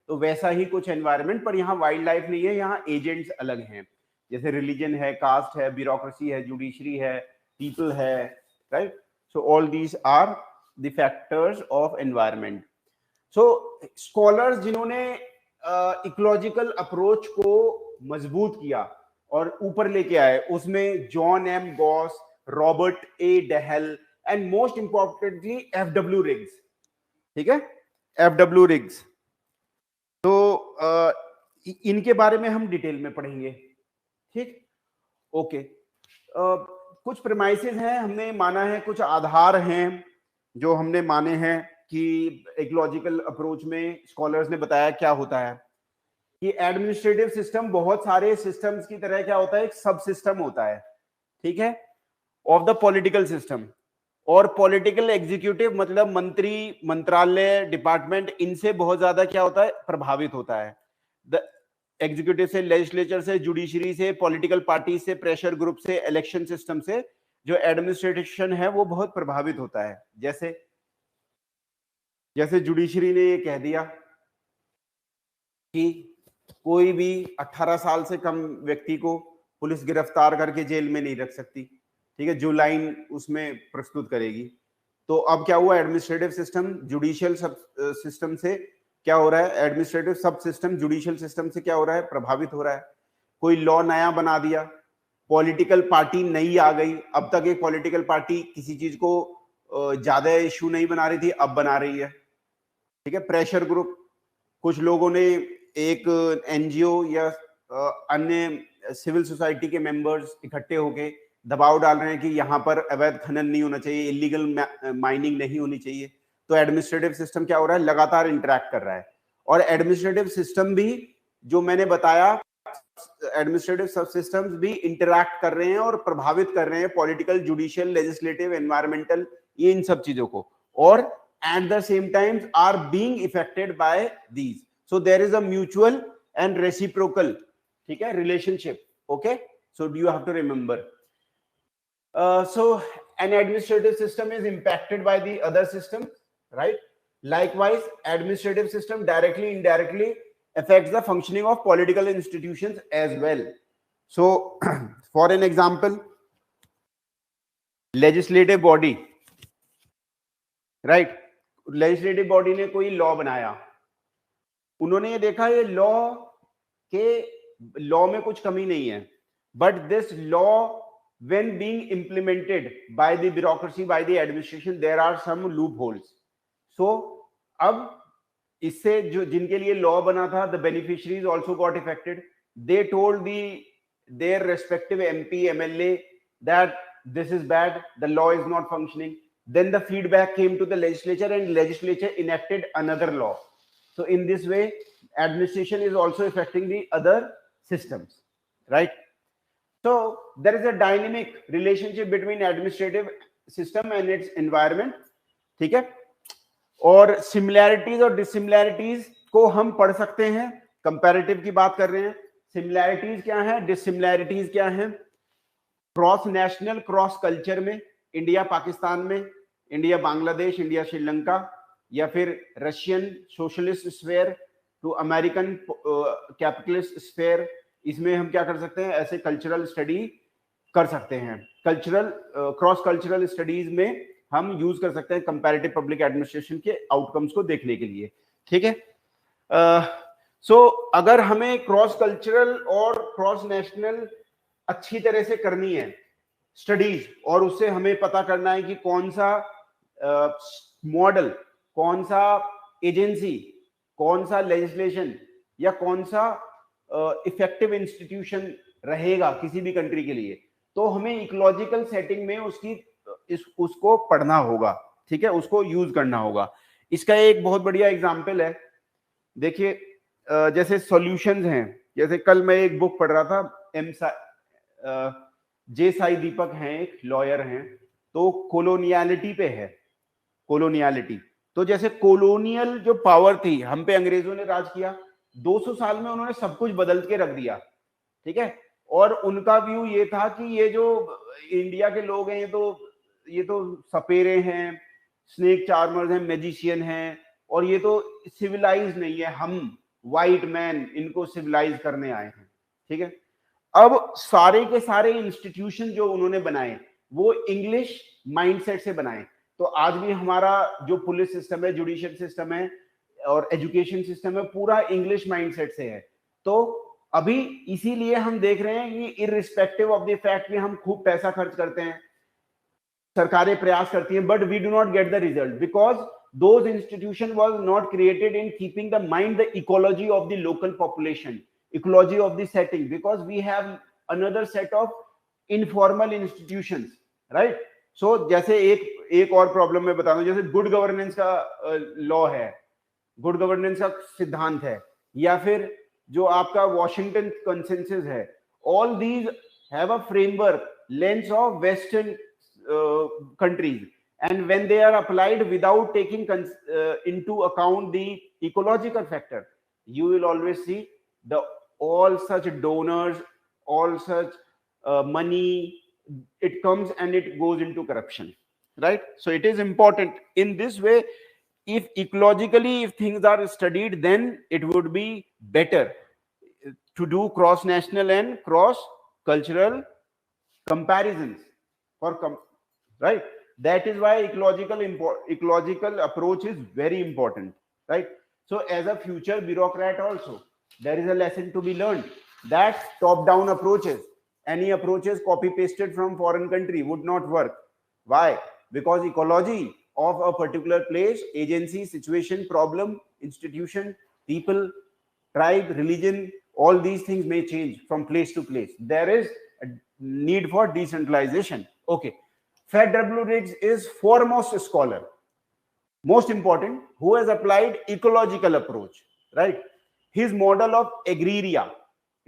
तो वैसा ही कुछ एनवायरनमेंट, पर यहाँ वाइल्ड लाइफ नहीं है, यहाँ एजेंट्स अलग हैं, जैसे रिलीजन है, कास्ट है, ब्यूरोक्रेसी है, जुडिशरी है, पीपल है, right? So all these are the factors of environment. So scholars जिन्होंने इकोलॉजिकल अप्रोच को मजबूत किया और ऊपर लेके आए, उसमें John M Gaus, Robert A Dahl and most importantly FW Riggs. ठीक है, एफडब्ल्यू रिग्स। तो इनके बारे में हम डिटेल में पढ़ेंगे। ठीक, ओके। कुछ प्रेमाइसेस हैं, हमने माना है, कुछ आधार हैं जो हमने माने हैं कि इकोलॉजिकल अप्रोच में स्कॉलर्स ने बताया क्या होता है कि एडमिनिस्ट्रेटिव सिस्टम बहुत सारे सिस्टम्स की तरह क्या होता है, एक सब सिस्टम होता है, ठीक है, ऑफ द पॉलिटिकल सिस्टम। और पॉलिटिकल एग्जीक्यूटिव मतलब मंत्री, मंत्रालय, डिपार्टमेंट, इनसे बहुत ज्यादा क्या होता है, प्रभावित होता है। द एग्जीक्यूटिव से, लेजिस्लेचर से, जुडिशरी से, पॉलिटिकल पार्टी से, प्रेशर ग्रुप से, इलेक्शन सिस्टम से जो एडमिनिस्ट्रेशन है वो बहुत प्रभावित होता है। जैसे जुडिशरी ने ये कह दिया कि कोई भी 18 साल से कम व्यक्ति को पुलिस गिरफ्तार करके जेल में नहीं रख सकती, ठीक है, जो लाइन उसमें प्रस्तुत करेगी। तो अब क्या हुआ, एडमिनिस्ट्रेटिव सिस्टम जुडिशियल सिस्टम से क्या हो रहा है, एडमिनिस्ट्रेटिव सब सिस्टम जुडिशियल सिस्टम से क्या हो रहा है, प्रभावित हो रहा है। कोई लॉ नया बना दिया, पॉलिटिकल पार्टी नई आ गई, अब तक एक पॉलिटिकल पार्टी किसी चीज को ज्यादा इशू नहीं बना रही थी, अब बना रही है, ठीक है। प्रेशर ग्रुप, कुछ लोगों ने, एक एनजीओ या अन्य सिविल सोसाइटी के मेंबर्स इकट्ठे होके दबाव डाल रहे हैं कि यहाँ पर अवैध खनन नहीं होना चाहिए, इलीगल माइनिंग नहीं होनी चाहिए। तो एडमिनिस्ट्रेटिव सिस्टम क्या हो रहा है, लगातार इंटरेक्ट कर रहा है। और एडमिनिस्ट्रेटिव सिस्टम भी, जो मैंने बताया, एडमिनिस्ट्रेटिव सब सिस्टम्स भी इंटरैक्ट कर रहे हैं और प्रभावित कर रहे हैं पॉलिटिकल, जुडिशियल, लेजिस्लेटिव, एनवायरमेंटल, ये इन सब चीजों को, और at the same time are being affected by these. So there is a mutual and reciprocal, ठीक है, relationship. Okay, so do you have to remember. So an administrative system is impacted by the other system, right? Likewise, administrative system directly, indirectly affects the functioning of political institutions as well. So for an example, legislative body, right? legislative body ने कोई law बनाया, उन्होंने ये देखा ये law में कुछ कमी नहीं है, but this law when being implemented by the bureaucracy, by the administration, there are some loopholes. So अब इससे जो जिनके लिए लॉ बना था, the beneficiaries also got affected. They told their respective MP, MLA that this is bad, the law is not functioning. Then the feedback came to the legislature and legislature enacted another law. So in this way, administration is also affecting the other systems, right? So there is a dynamic relationship between administrative system and its environment, ठीक है। और similarities और dissimilarities को हम पढ़ सकते हैं, comparative की बात कर रहे हैं। सिमिलैरिटीज क्या है, डिसिमिलैरिटीज क्या है? क्रॉस नेशनल, क्रॉस कल्चर में, इंडिया पाकिस्तान में, इंडिया बांग्लादेश, इंडिया श्रीलंका, या फिर Russian socialist sphere to American capitalist sphere, इसमें हम क्या कर सकते हैं, ऐसे कल्चरल स्टडी कर सकते हैं। कल्चरल, क्रॉस कल्चरल स्टडीज में हम यूज कर सकते हैं कंपैरेटिव पब्लिक एडमिनिस्ट्रेशन के आउटकम्स को देखने के लिए, ठीक है। सो अगर हमें क्रॉस कल्चरल और क्रॉस नेशनल अच्छी तरह से करनी है स्टडीज, और उससे हमें पता करना है कि कौन सा मॉडल, कौन सा एजेंसी, कौन सा लेजिस्लेशन या कौन सा इफेक्टिव इंस्टीट्यूशन रहेगा किसी भी कंट्री के लिए, तो हमें इकोलॉजिकल सेटिंग में उसको पढ़ना होगा, ठीक है, उसको यूज करना होगा। इसका एक बहुत बढ़िया एग्जांपल है, देखिए, जैसे सॉल्यूशंस हैं, जैसे कल मैं एक बुक पढ़ रहा था, जे साई दीपक हैं, एक लॉयर हैं, तो कॉलोनियलिटी पे है, कॉलोनियलिटी। तो जैसे कॉलोनियल जो पावर थी, हम पे अंग्रेजों ने राज किया, 200 साल में उन्होंने सब कुछ बदल के रख दिया, ठीक है। और उनका व्यू ये था कि ये जो इंडिया के लोग हैं, ये तो सपेरे हैं, स्नेक चार्मर्स हैं, मैजिशियन हैं, और ये तो सिविलाइज नहीं है, हम व्हाइट मैन इनको सिविलाइज करने आए हैं, ठीक है। अब सारे के सारे इंस्टीट्यूशन जो उन्होंने बनाए वो इंग्लिश माइंडसेट से बनाए। तो आज भी हमारा जो पुलिस सिस्टम है, जुडिशियल सिस्टम है और एजुकेशन सिस्टम है, पूरा इंग्लिश माइंडसेट से है। तो अभी इसीलिए हम देख रहे हैं कि इररिस्पेक्टिव ऑफ द फैक्ट कि हम खूब पैसा खर्च करते हैं, सरकारें प्रयास करती हैं, but we do not get the result because those institution was not created in keeping the mind the ecology of the local population, ecology of the setting, because we have another set of informal institutions, right? So जैसे एक और problem मैं बता दूं, जैसे good governance का law है, good governance का सिद्धांत है, या फिर जो आपका वॉशिंगटन कंसेंसस है, all these have a framework lens of western countries, and when they are applied without taking into account the ecological factor, you will always see the all such donors, all such money, it comes and it goes into corruption, right? So it is important in this way. If ecologically, if things are studied, then it would be better to do cross national and cross cultural comparisons for right? That is why ecological approach is very important, right? So as a future bureaucrat also, there is a lesson to be learned that top down approaches, any approaches copy pasted from foreign country would not work. Why? Because ecology of a particular place, agency, situation, problem, institution, people, tribe, religion, all these things may change from place to place. There is a need for decentralization. Okay. Fred W. Riggs is foremost scholar, most important, who has applied ecological approach, right? His model of agraria,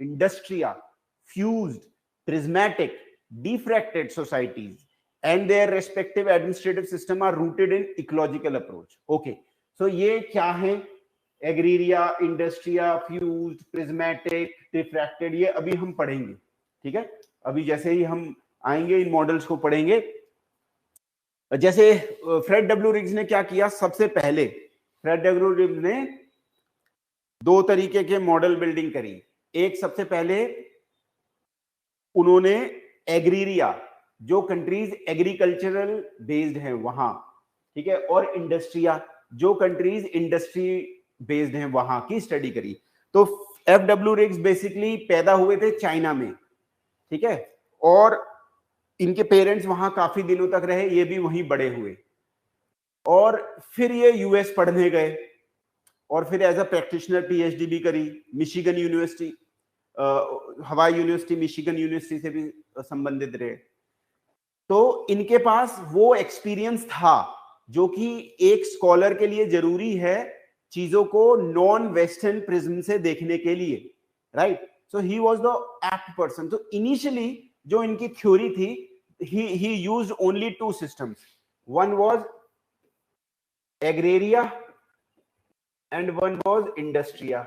industria, fused, prismatic, diffracted societies and their respective administrative system are rooted in ecological approach. Okay, so ये क्या है? एग्रीरिया, इंडस्ट्रिया, fused, prismatic, diffracted, ये अभी हम पढ़ेंगे, ठीक है। अभी जैसे ही हम आएंगे इन मॉडल्स को पढ़ेंगे। जैसे फ्रेड डब्ल्यू रिग्स ने क्या किया, सबसे पहले फ्रेड डब्ल्यू रिग्स ने दो तरीके के मॉडल बिल्डिंग करी। एक, सबसे पहले उन्होंने एग्रीरिया, जो कंट्रीज एग्रीकल्चरल बेस्ड हैं वहां, ठीक है, और इंडस्ट्रिया, जो कंट्रीज इंडस्ट्री बेस्ड हैं वहां की स्टडी करी। तो एफ डब्ल्यू रिग्स बेसिकली पैदा हुए थे चाइना में, ठीक है, और इनके पेरेंट्स वहां काफी दिनों तक रहे, ये भी वहीं बड़े हुए, और फिर ये यूएस पढ़ने गए, और फिर एज अ प्रैक्टिशनर पीएचडी भी करी, मिशिगन यूनिवर्सिटी, हवाई यूनिवर्सिटी, मिशिगन यूनिवर्सिटी से भी संबंधित रहे। तो इनके पास वो एक्सपीरियंस था जो कि एक स्कॉलर के लिए जरूरी है चीजों को नॉन वेस्टर्न प्रिज्म से देखने के लिए, right? So he was the apt person. तो इनिशियली जो इनकी थ्योरी थी, he used only two systems. One was agraria and one was industria.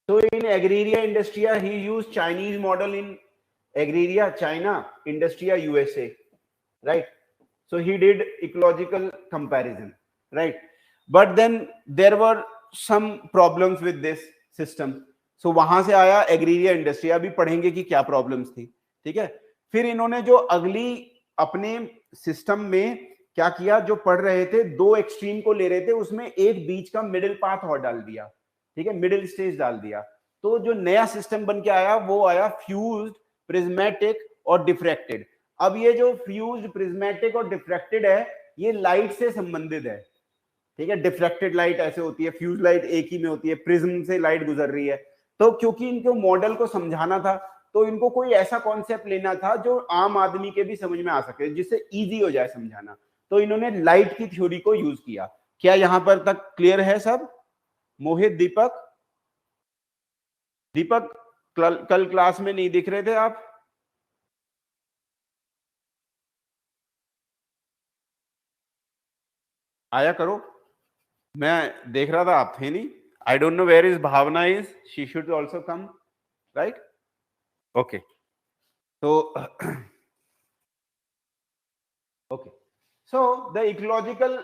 So in agraria, industria, he used Chinese model in agraria, China, industria, USA, right? So he did ecological comparison, right? But then there were some problems with this system. So वहां से आया एग्रीरिया industry. अभी पढ़ेंगे कि क्या problems थी, ठीक है। फिर इन्होंने जो अगली अपने सिस्टम में क्या किया, जो पढ़ रहे थे, दो एक्सट्रीम को ले रहे थे, उसमें एक बीच का मिडिल पाथ और डाल दिया, ठीक है, मिडिल स्टेज डाल दिया। तो जो नया सिस्टम बन के आया वो आया फ्यूज्ड, प्रिज्मेटिक और डिफ्रैक्टेड। अब ये जो फ्यूज्ड, प्रिज्मेटिक और डिफ्रैक्टेड है, ये लाइट से संबंधित है, ठीक है। डिफ्रैक्टेड लाइट ऐसे होती है, फ्यूज लाइट एक ही में होती है, प्रिज्म से लाइट गुजर रही है। तो क्योंकि इनको मॉडल को समझाना था, तो इनको कोई ऐसा कॉन्सेप्ट लेना था जो आम आदमी के भी समझ में आ सके, जिससे इजी हो जाए समझाना। तो इन्होंने लाइट की थ्योरी को यूज किया। क्या यहां पर तक क्लियर है सब? मोहित, दीपक? दीपक कल क्लास में नहीं दिख रहे थे आप? आया करो, मैं देख रहा था आप थे नहीं। I don't know where is Bhavana, is she should also come, right? Okay, तो okay, so the ecological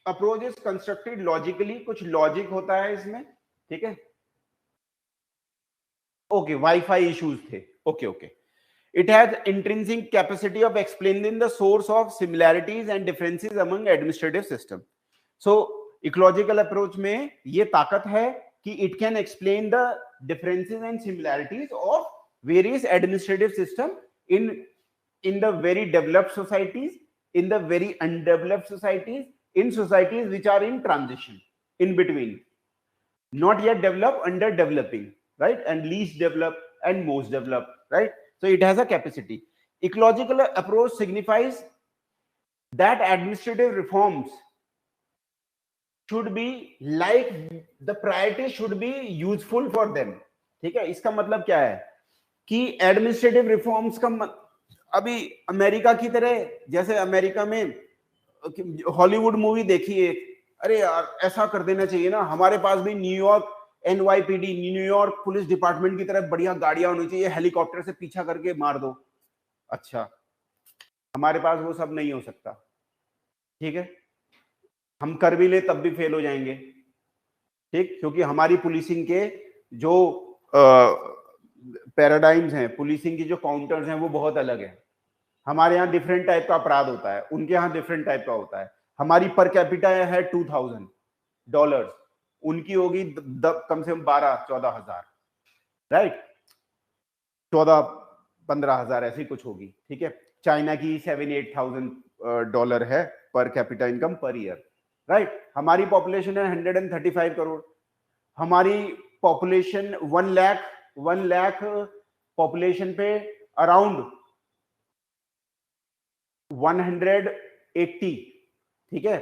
approach is constructed logically, कुछ लॉजिक होता है इसमें, ठीक है। ओके, वाईफाई इश्यूज थे, okay okay. It has intrinsic capacity of explaining the source of similarities and differences among administrative systems. So, ecological approach में ये ताकत है कि it can explain the differences and similarities of various administrative system in the very developed societies, in the very undeveloped societies, in societies which are in transition, in between, not yet developed, under developing, right, and least developed and most developed, right. So it has a capacity. Ecological approach signifies that administrative reforms should be like the priority should be useful for them. ठीक है, इसका मतलब क्या है कि administrative reforms का अभी America की तरह, जैसे अमेरिका में हॉलीवुड मूवी देखिए, अरे यार ऐसा कर देना चाहिए ना, हमारे पास भी New York NYPD, New York police department की तरह बढ़िया गाड़ियां होनी चाहिए, हेलीकॉप्टर से पीछा करके मार दो। अच्छा, हमारे पास वो सब नहीं हो सकता, ठीक है, हम कर भी ले तब भी फेल हो जाएंगे, ठीक, क्योंकि हमारी पुलिसिंग के जो पैराडाइम्स हैं, पुलिसिंग की जो काउंटर्स हैं, वो बहुत अलग है। हमारे यहाँ डिफरेंट टाइप का अपराध होता है, उनके यहाँ डिफरेंट टाइप का होता है। हमारी पर कैपिटा है $2000, उनकी होगी कम से कम 12-14 हजार, राइट, 14-15 हजार ऐसी कुछ होगी, ठीक है। चाइना की $7,000-8,000 है per capita income per year, right. हमारी पॉपुलेशन है 135 करोड़, हमारी पॉपुलेशन 1 लाख पॉपुलेशन पे अराउंड 180, ठीक है,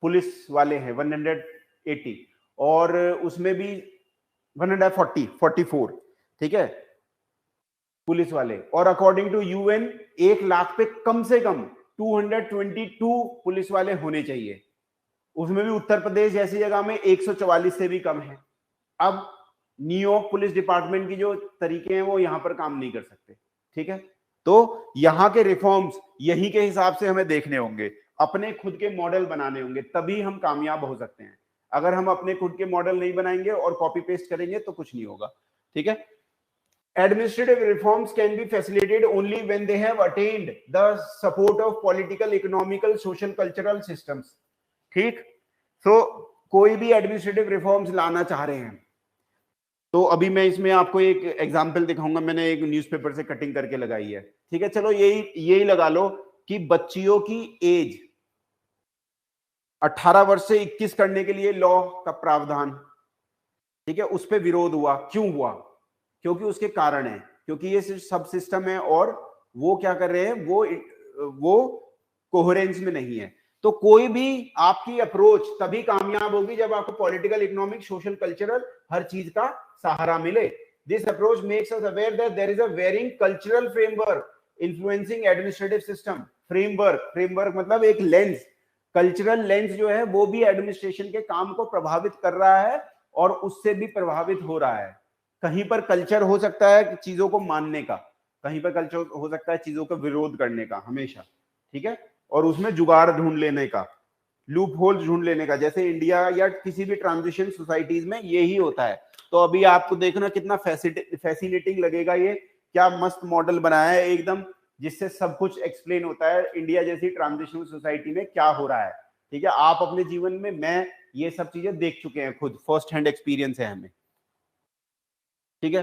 पुलिस वाले हैं 180, और उसमें भी 144, ठीक है, पुलिस वाले। और अकॉर्डिंग टू UN 1 लाख पे कम से कम 222 पुलिस वाले होने चाहिए, उसमें भी उत्तर प्रदेश जैसी जगह में 144 से भी कम है। अब न्यूयॉर्क पुलिस डिपार्टमेंट की जो तरीके हैं वो यहां पर काम नहीं कर सकते, ठीक है। तो यहां के रिफॉर्म्स यही के हिसाब से हमें देखने होंगे, अपने खुद के मॉडल बनाने होंगे, तभी हम कामयाब हो सकते हैं। अगर हम अपने खुद के मॉडल नहीं बनाएंगे और कॉपी पेस्ट करेंगे तो कुछ नहीं होगा, ठीक है। Administrative reforms can be facilitated only when they have attained the support of political, economical, social, cultural systems. ठीक, तो कोई भी एडमिनिस्ट्रेटिव रिफॉर्म्स लाना चाह रहे हैं, तो अभी मैं इसमें आपको एक एग्जांपल दिखाऊंगा, मैंने एक न्यूज़पेपर से कटिंग करके लगाई है, ठीक है। चलो यही लगा लो कि बच्चियों की एज 18 वर्ष से 21 करने के लिए लॉ का प्रावधान, ठीक है, उस पर विरोध हुआ। क्यों हुआ? क्योंकि उसके कारण है, क्योंकि ये सब सिस्टम है और वो क्या कर रहे हैं, वो कोहेरेंस में नहीं है। तो कोई भी आपकी अप्रोच तभी कामयाब होगी जब आपको पॉलिटिकल, इकोनॉमिक, सोशल, कल्चरल हर चीज का सहारा मिले। This approach makes us aware that there is a varying cultural framework influencing administrative system. Framework मतलब एक लेंस, कल्चरल लेंस जो है वो भी एडमिनिस्ट्रेशन के काम को प्रभावित कर रहा है और उससे भी प्रभावित हो रहा है। कहीं पर कल्चर हो सकता है चीजों को मानने का, कहीं पर कल्चर हो सकता है चीजों का विरोध करने का, हमेशा, ठीक है, और उसमें जुगाड़ ढूंढ लेने का, लूप होल ढूंढ लेने का। जैसे इंडिया या किसी भी ट्रांजिशन सोसाइटीज में यही होता है। तो अभी आपको देखना कितना फैसिनेटिंग लगेगा, ये क्या मस्त मॉडल बनाया है एकदम, जिससे सब कुछ एक्सप्लेन होता है इंडिया जैसी ट्रांजिशन सोसाइटी में क्या हो रहा है, ठीक है। आप अपने जीवन में, मैं ये सब चीजें देख चुके हैं, खुद फर्स्ट हैंड एक्सपीरियंस है हमें, ठीक है।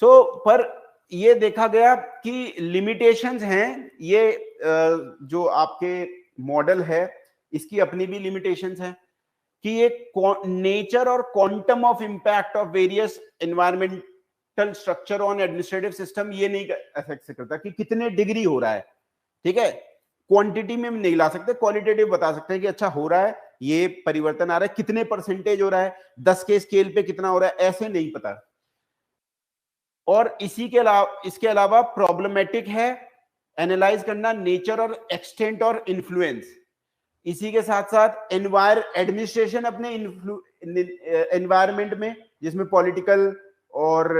सो पर ये देखा गया कि लिमिटेशंस हैं, ये जो आपके मॉडल है इसकी अपनी भी लिमिटेशंस हैं कि ये नेचर और quantum of impact of various environmental structure on administrative system ये नहीं अफेक्ट करता कि कितने डिग्री हो रहा है, ठीक है। क्वांटिटी में नहीं ला सकते, क्वालिटेटिव बता सकते हैं कि अच्छा हो रहा है, ये परिवर्तन आ रहा है, कितने परसेंटेज हो रहा है, 10 के स्केल पे कितना हो रहा है, ऐसे नहीं पता। और इसके अलावा प्रॉब्लमेटिक है एनालाइज करना नेचर और एक्सटेंट और इन्फ्लुएंस। इसी के साथ साथ एडमिनिस्ट्रेशन अपने एनवायरमेंट में, जिसमें पॉलिटिकल और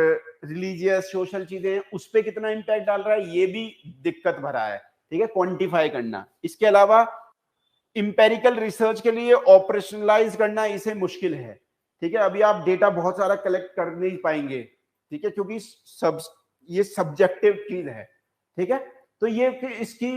रिलीजियस सोशल चीजें हैं, उस पर कितना इंपैक्ट डाल रहा है, ये भी दिक्कत भरा है, ठीक है, क्वांटिफाई करना। इसके अलावा इंपेरिकल रिसर्च के लिए ऑपरेशनलाइज करना इसे मुश्किल है, ठीक है। अभी आप डेटा बहुत सारा कलेक्ट कर नहीं पाएंगे, ठीक है, क्योंकि ये सब्जेक्टिव चीज है, ठीक है। तो ये इसकी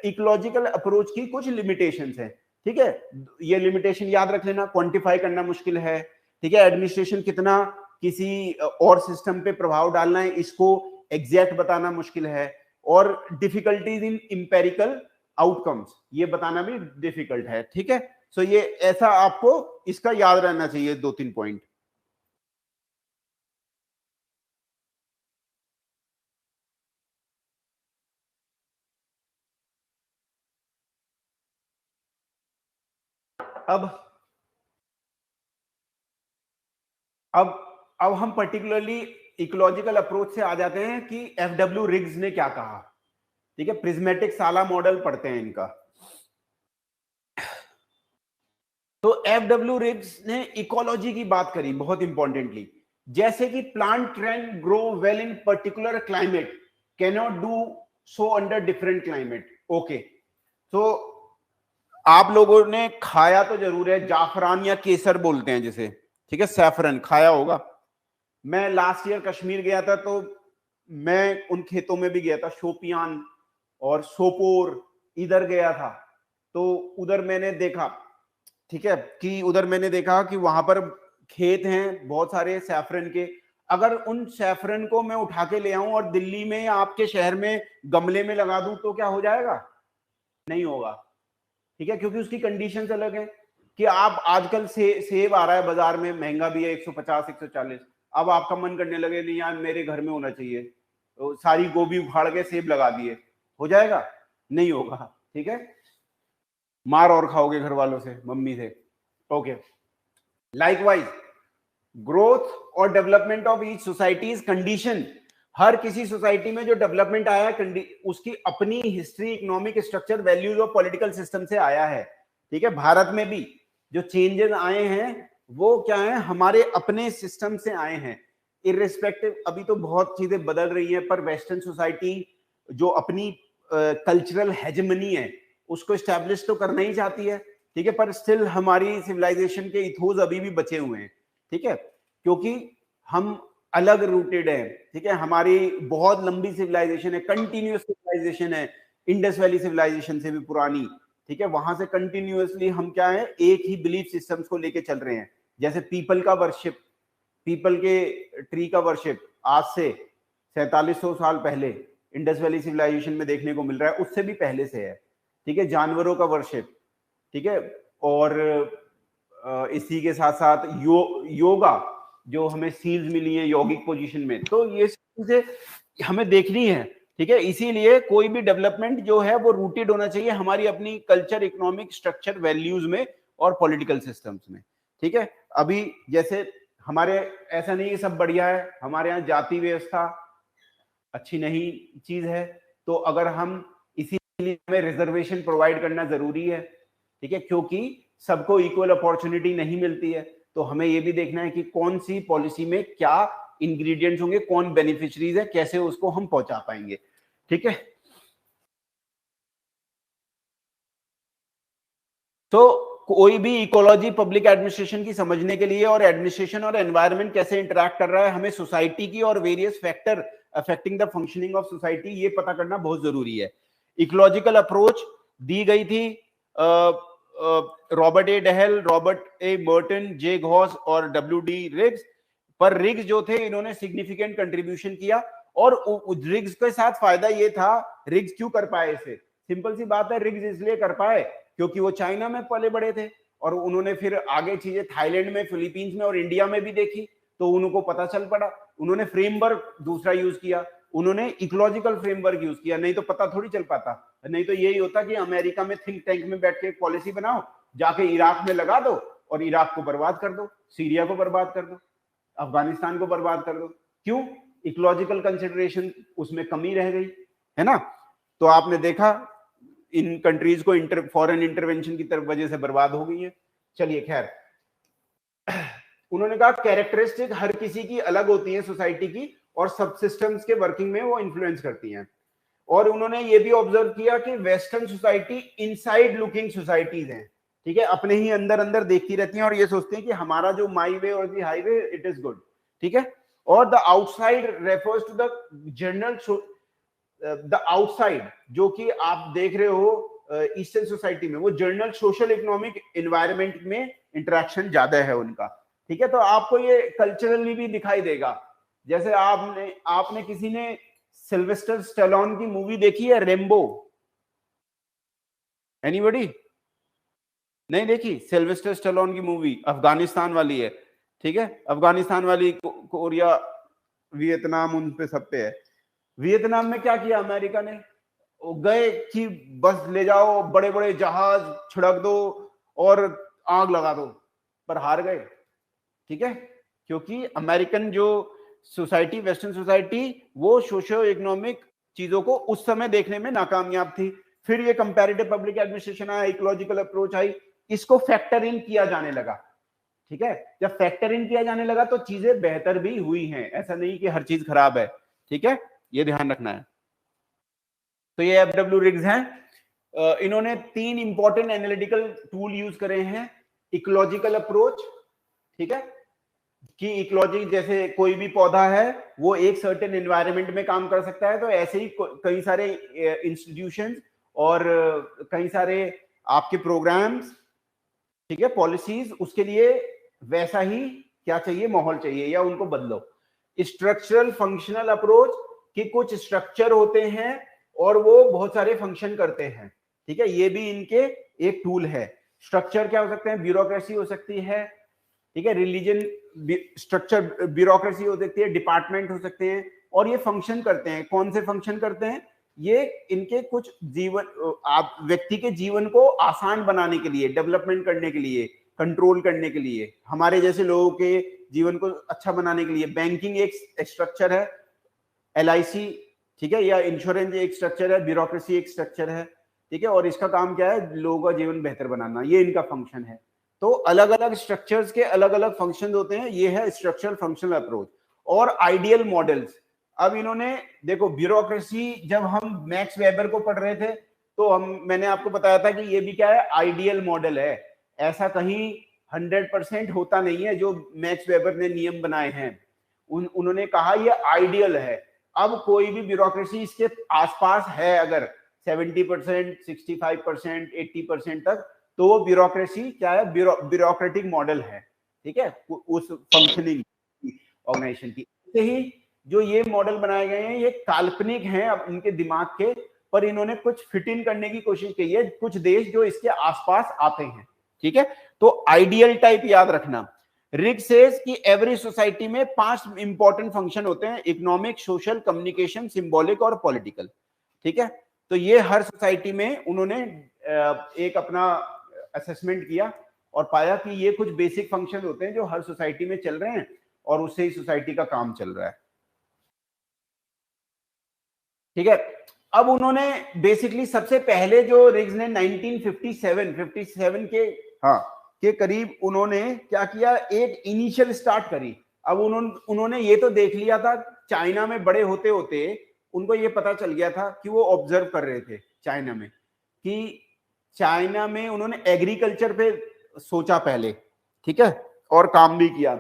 इकोलॉजिकल अप्रोच की कुछ लिमिटेशंस हैं, ठीक है। ये लिमिटेशन याद रख लेना, क्वांटिफाई करना मुश्किल है, ठीक है। एडमिनिस्ट्रेशन कितना किसी और सिस्टम पे प्रभाव डालना है इसको एग्जैक्ट बताना मुश्किल है, और डिफिकल्टीज इन इंपेरिकल आउटकम्स ये बताना भी डिफिकल्ट है, ठीक है। सो ये ऐसा आपको इसका याद रहना चाहिए 2-3 पॉइंट। अब हम पर्टिकुलरली इकोलॉजिकल अप्रोच से आ जाते हैं कि एफडब्ल्यू रिग्स ने क्या कहा, ठीक है। प्रिज्मेटिक साला मॉडल पढ़ते हैं इनका। तो एफडब्ल्यू रिग्स ने इकोलॉजी की बात करी बहुत इंपॉर्टेंटली, जैसे कि plant can grow well in particular climate, can not do so under different climate. Okay, तो आप लोगों ने खाया तो जरूर है जाफरान या केसर बोलते हैं जिसे, ठीक है, सैफरन खाया होगा। मैं लास्ट ईयर कश्मीर गया था, तो मैं उन खेतों में भी गया था, शोपियान और सोपोर इधर गया था। तो उधर मैंने देखा, ठीक है, कि उधर मैंने देखा कि वहां पर खेत हैं बहुत सारे सैफरन के। अगर उन सैफरन को मैं उठा के ले आऊं और दिल्ली में या आपके शहर में गमले में लगा दूं तो क्या हो जाएगा? नहीं होगा, ठीक है, क्योंकि उसकी कंडीशंस अलग है। कि आप आजकल सेब आ रहा है बाजार में, महंगा भी है, 150 140। अब आपका मन करने लगे नहीं यार मेरे घर में होना चाहिए, तो सारी गोभी उखाड़ के सेब लगा दिए, हो जाएगा? नहीं होगा, ठीक है। मार और खाओगे घर वालों से, मम्मी से। ओके, लाइकवाइज ग्रोथ और development of each society is condition. हर किसी सोसाइटी में जो डेवलपमेंट आया है उसकी अपनी हिस्ट्री, इकोनॉमिक स्ट्रक्चर, वैल्यूज और पॉलिटिकल सिस्टम से आया है, ठीक है। भारत में भी जो चेंजेस आए हैं वो क्या है, हमारे अपने सिस्टम से आए हैं। इररिस्पेक्टिव, अभी तो बहुत चीजें बदल रही हैं, पर वेस्टर्न सोसाइटी जो अपनी कल्चरल हेजेमनी है उसको स्टैब्लिश तो करना ही चाहती है, ठीक है, पर स्टिल हमारी सिविलाइजेशन के इथोज अभी भी बचे हुए हैं, ठीक है, क्योंकि हम अलग रूटेड है, ठीक है। हमारी बहुत लंबी सिविलाइजेशन है, कंटिन्यूअस सिविलाइजेशन है, इंडस वैली सिविलाइजेशन से भी पुरानी, ठीक है। वहां से कंटिन्यूअसली हम क्या है, एक ही बिलीफ सिस्टम्स को लेके चल रहे हैं। जैसे पीपल का वर्शिप, पीपल के ट्री का वर्शिप आज से 4700 साल पहले इंडस वैली सिविलाइजेशन में देखने को मिल रहा है, उससे भी पहले से है, ठीक है। जानवरों का वर्शिप, ठीक है, और इसी के साथ साथ योगा जो हमें सील्स मिली है यौगिक पोजीशन में, तो ये चीजें हमें देखनी है, ठीक है। इसीलिए कोई भी डेवलपमेंट जो है वो रूटेड होना चाहिए हमारी अपनी कल्चर, इकोनॉमिक स्ट्रक्चर, वैल्यूज में और पॉलिटिकल सिस्टम्स में, ठीक है। अभी जैसे हमारे ऐसा नहीं सब बढ़िया है, हमारे यहाँ जाति व्यवस्था अच्छी नहीं चीज है, तो अगर हम इसीलिए हमें रिजर्वेशन प्रोवाइड करना जरूरी है, ठीक है, क्योंकि सबको इक्वल अपॉर्चुनिटी नहीं मिलती है। तो हमें यह भी देखना है कि कौन सी पॉलिसी में क्या इंग्रेडिएंट्स होंगे, कौन बेनिफिशरीज है, कैसे उसको हम पहुंचा पाएंगे, ठीक है। तो कोई भी इकोलॉजी पब्लिक एडमिनिस्ट्रेशन की समझने के लिए, और एडमिनिस्ट्रेशन और एनवायरनमेंट कैसे इंटरैक्ट कर रहा है, हमें सोसाइटी की और various factor affecting the functioning of society, ये पता करना बहुत जरूरी है। इकोलॉजिकल अप्रोच दी गई थी Robert A Dahl, Robert A Merton, J Gaus और डब्ल्यू डी रिग्स। पर रिग्स जो थे इन्होंने सिग्निफिकेंट कंट्रीब्यूशन किया, और रिग्स के साथ फायदा ये था, रिग्स क्यों कर पाए इसे? सिंपल सी बात है, रिग्स इसलिए कर पाए क्योंकि वो चाइना में पले बड़े थे, और उन्होंने फिर आगे चीजें थाईलैंड में, फिलीपींस में और इंडिया में भी देखी, तो उनको पता चल पड़ा। उन्होंने फ्रेमवर्क दूसरा यूज किया, उन्होंने इकोलॉजिकल फ्रेमवर्क यूज किया, नहीं तो पता थोड़ी चल पाता। नहीं तो यही होता कि अमेरिका में थिंक टैंक में बैठ के एक पॉलिसी बनाओ, जाके इराक में लगा दो और इराक को बर्बाद कर दो, सीरिया को बर्बाद कर दो, अफगानिस्तान को बर्बाद कर दो। क्यों? इकोलॉजिकल कंसिडरेशन उसमें कमी रह गई, है ना। तो आपने देखा इन कंट्रीज को फॉरेन इंटरवेंशन की तरफ वजह से बर्बाद हो गई है। चलिए खैर, उन्होंने कहा कैरेक्टरिस्टिक हर किसी की अलग होती है सोसाइटी की, और सब सिस्टम्स के वर्किंग में वो इन्फ्लुएंस करती हैं। और उन्होंने ये भी ऑब्जर्व किया कि western society inside looking societies हैं, ठीक है, अपने ही अंदर अंदर देखती रहती हैं और ये सोचते हैं कि हमारा जो माई वे और the highway it is good, ठीक है। और the outside refers to the general, the outside जो कि आप देख रहे हो ईस्टर्न सोसाइटी में, वो जनरल सोशल इकोनॉमिक एनवायरनमेंट में इंटरेक्शन ज्यादा है उनका, ठीक है। तो आपको ये कल्चरली भी दिखाई देगा। जैसे आपने किसी ने सिल्वेस्टर स्टेलोन की मूवी देखी है रेम्बो? एनीबॉडी? नहीं देखी? सिल्वेस्टर स्टेलोन की मूवी अफगानिस्तान वाली है, ठीक है, अफगानिस्तान वाली, कोरिया, वियतनाम, उन पे सब पे है। वियतनाम में क्या किया अमेरिका ने? गए कि बस ले जाओ, बड़े बड़े जहाज छिड़क दो और आग लगा दो, पर हार गए, ठीक है, क्योंकि अमेरिकन जो सोसाइटी, वेस्टर्न सोसाइटी, वो सोशो इकोनॉमिक चीजों को उस समय देखने में नाकामयाब थी। फिर ये कंपैरेटिव पब्लिक एडमिनिस्ट्रेशन आया, इकोलॉजिकल अप्रोच आई, इसको फैक्टर इन किया जाने लगा, ठीक है। जब फैक्टर इन किया जाने लगा तो चीजें बेहतर भी हुई हैं, ऐसा नहीं कि हर चीज खराब है, ठीक है, ये ध्यान रखना है। तो ये एफडब्ल्यू रिग्स हैं। इन्होंने 3 इंपॉर्टेंट एनालिटिकल टूल यूज करे हैं। इकोलॉजिकल अप्रोच, ठीक है, कि इकोलॉजी जैसे कोई भी पौधा है वो एक सर्टेन एनवायरनमेंट में काम कर सकता है, तो ऐसे ही कई सारे इंस्टीट्यूशंस और कई सारे आपके प्रोग्राम्स, ठीक है, पॉलिसीज, उसके लिए वैसा ही क्या चाहिए, माहौल चाहिए, या उनको बदलो। स्ट्रक्चरल फंक्शनल अप्रोच, कि कुछ स्ट्रक्चर होते हैं और वो बहुत सारे फंक्शन करते हैं, ठीक है, ये भी इनके एक टूल है। स्ट्रक्चर क्या हो सकते हैं? ब्यूरोक्रेसी हो सकती है, ठीक है, रिलीजन स्ट्रक्चर ब्यूरोक्रेसी हो सकती है, डिपार्टमेंट हो सकते हैं, और ये फंक्शन करते हैं। कौन से फंक्शन करते हैं? ये इनके कुछ जीवन, आप व्यक्ति के जीवन को आसान बनाने के लिए, डेवलपमेंट करने के लिए, कंट्रोल करने के लिए, हमारे जैसे लोगों के जीवन को अच्छा बनाने के लिए। बैंकिंग एक स्ट्रक्चर है, LIC, ठीक है, या इंश्योरेंस एक स्ट्रक्चर है, ब्यूरोक्रेसी एक स्ट्रक्चर है, ठीक है, और इसका काम क्या है? लोगों का जीवन बेहतर बनाना, ये इनका फंक्शन है। तो अलग अलग स्ट्रक्चर्स के अलग अलग फंक्शन होते हैं, ये है स्ट्रक्चरल फंक्शनल अप्रोच। और आइडियल मॉडल्स, अब इन्होंने देखो, ब्यूरोक्रेसी जब हम मैक्स वेबर को पढ़ रहे थे तो मैंने आपको बताया था कि ये भी क्या है? आइडियल मॉडल है। ऐसा कहीं 100% होता नहीं है जो मैक्स वेबर ने नियम बनाए हैं, उन्होंने कहा ये आइडियल है। अब कोई भी ब्यूरोक्रेसी इसके आसपास है अगर 70%, 65%, 80% तक, तो वो ब्यूरोक्रेसी क्या है? ब्यूरोक्रेटिक मॉडल है, ठीक है, उस फंक्शनिंग ऑर्गेनाइजेशन की। ऐसे ही जो ये मॉडल बनाए गए हैं ये काल्पनिक हैं अब इनके दिमाग के, पर इन्होंने कुछ फिट इन करने की कोशिश की है, कुछ देश जो इसके आसपास आते हैं, ठीक है। तो आइडियल टाइप याद रखना। रिग सेज कि एवरी सोसाइटी में 5 इंपॉर्टेंट फंक्शन होते हैं: इकोनॉमिक, सोशल, कम्युनिकेशन, सिंबॉलिक और पॉलिटिकल, ठीक है। तो ये हर सोसाइटी में उन्होंने एक अपना असेसमेंट किया और पाया कि ये कुछ बेसिक फंक्शन होते हैं जो हर सोसाइटी में चल रहे हैं और उससे ही सोसाइटी का काम चल रहा है, ठीक है। अब उन्होंने बेसिकली सबसे पहले जो रिग्स ने 1957 के करीब उन्होंने क्या किया? एक इनिशियल स्टार्ट करी। अब उन्होंने ये तो देख लिया था, चाइना में बड़े होते होते उनको ये पता चल गया था कि वो ऑब्जर्व कर रहे थे चाइना में, कि चाइना में उन्होंने एग्रीकल्चर पे सोचा पहले, ठीक है, और काम भी किया।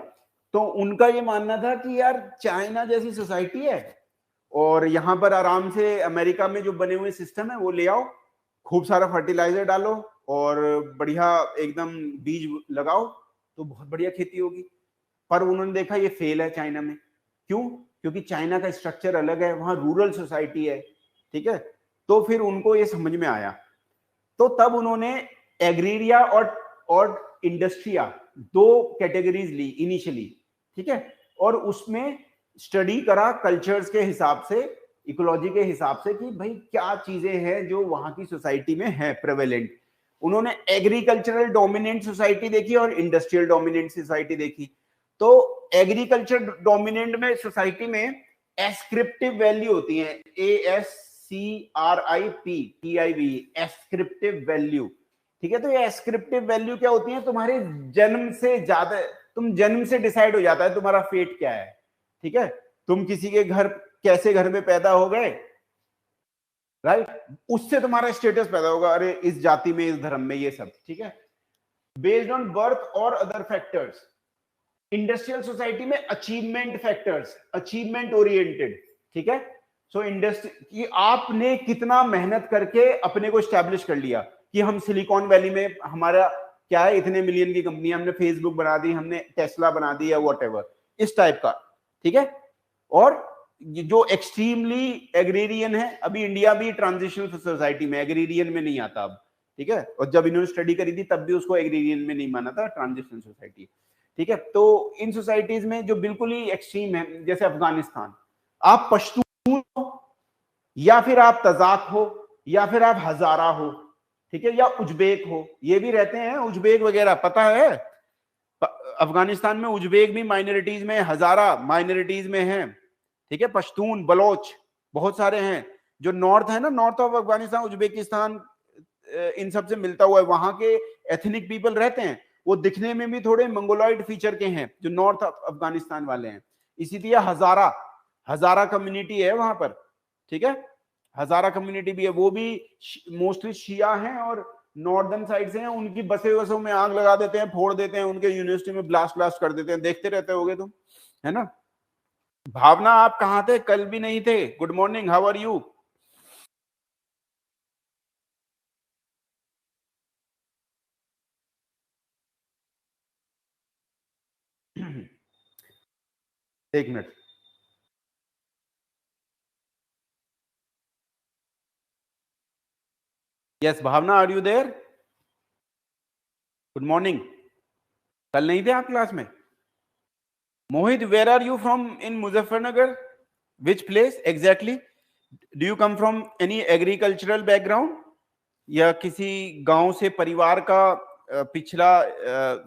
तो उनका ये मानना था कि यार चाइना जैसी सोसाइटी है और यहां पर आराम से अमेरिका में जो बने हुए सिस्टम है वो ले आओ, खूब सारा फर्टिलाइजर डालो और बढ़िया एकदम बीज लगाओ तो बहुत बढ़िया खेती होगी। पर उन्होंने देखा ये फेल है चाइना में। क्यों? क्योंकि चाइना का स्ट्रक्चर अलग है, वहां रूरल सोसाइटी है, ठीक है। तो फिर उनको ये समझ में आया, तो तब उन्होंने एग्रीरिया और इंडस्ट्रिया 2 कैटेगरीज ली इनिशियली, ठीक है, और उसमें स्टडी करा कल्चर्स के हिसाब से, इकोलॉजी के हिसाब से, कि भाई क्या चीजें हैं जो वहां की सोसाइटी में है प्रेवेलेंट। उन्होंने एग्रीकल्चरल डोमिनेंट सोसाइटी देखी और इंडस्ट्रियल डोमिनेंट सोसाइटी देखी। तो एग्रीकल्चर डोमिनेंट में सोसाइटी में एस्क्रिप्टिव वैल्यू होती है, ASCRIPTIV, एस्क्रिप्टिव वैल्यू, ठीक है। तो ये एस्क्रिप्टिव वैल्यू क्या होती है? तुम्हारे जन्म से ज्यादा, तुम जन्म से डिसाइड हो जाता है तुम्हारा फेट क्या है, ठीक है। तुम किसी के घर, कैसे घर में पैदा हो गए, राइट, उससे तुम्हारा स्टेटस पैदा होगा, अरे इस जाति में, इस धर्म में, ये सब, ठीक है। बेस्ड ऑन बर्थ और अदर फैक्टर्स। इंडस्ट्रियल सोसाइटी में अचीवमेंट फैक्टर्स, अचीवमेंट ओरिएंटेड, ठीक है। सो इंडस्ट्री कि आपने कितना मेहनत करके अपने को स्टैब्लिश कर लिया कि हम सिलिकॉन वैली में, हमारा क्या है, इतने मिलियन की कंपनी, हमने फेसबुक बना दी, हमने टेस्ला बना दी, या व्हाटएवर, इस टाइप का, ठीक है। और जो एक्सट्रीमली एग्रेरियन है, अभी इंडिया भी ट्रांजिशनल सोसाइटी में, एग्रेरियन में नहीं आता अब, ठीक है। और जब इन्होंने स्टडी करी थी तब भी उसको एग्रेरियन में नहीं माना था, ट्रांजिशनल सोसाइटी, ठीक है। तो इन सोसाइटीज में जो बिल्कुल ही एक्सट्रीम है, जैसे अफगानिस्तान, आप पश्तून हो या फिर आप तजाक हो या फिर आप हजारा हो, ठीक है, या उज्बेक हो, ये भी रहते हैं उज्बेक वगैरह, पता है अफगानिस्तान में उज्बेक भी माइनॉरिटीज में, हजारा माइनॉरिटीज में है, ठीक है। पश्तून, बलोच बहुत सारे हैं। जो नॉर्थ है ना, नॉर्थ ऑफ अफगानिस्तान, उज्बेकिस्तान, इन सब से मिलता हुआ है, वहां के एथनिक पीपल रहते हैं, वो दिखने में भी थोड़े मंगोलॉइड फीचर के हैं, जो नॉर्थ अफगानिस्तान वाले हैं। इसी तरह हजारा, हजारा कम्युनिटी है वहां पर, ठीक है, हजारा कम्युनिटी भी है, वो भी मोस्टली शिया हैं और नॉर्दर्न साइड से हैं। उनकी बसे वसों में आग लगा देते हैं, फोड़ देते हैं, उनके यूनिवर्सिटी में ब्लास्ट कर देते हैं, देखते रहते होगे तुम, है ना। भावना, आप कहाँ थे, कल भी नहीं थे। Good morning, how are you? एक minute. Yes Bhavna, are you there? Good morning. कल नहीं थे आप क्लास में? Mohit, where are you from in Muzaffarnagar? Which place exactly? Do you come from any agricultural background, या किसी गांव से परिवार का पिछला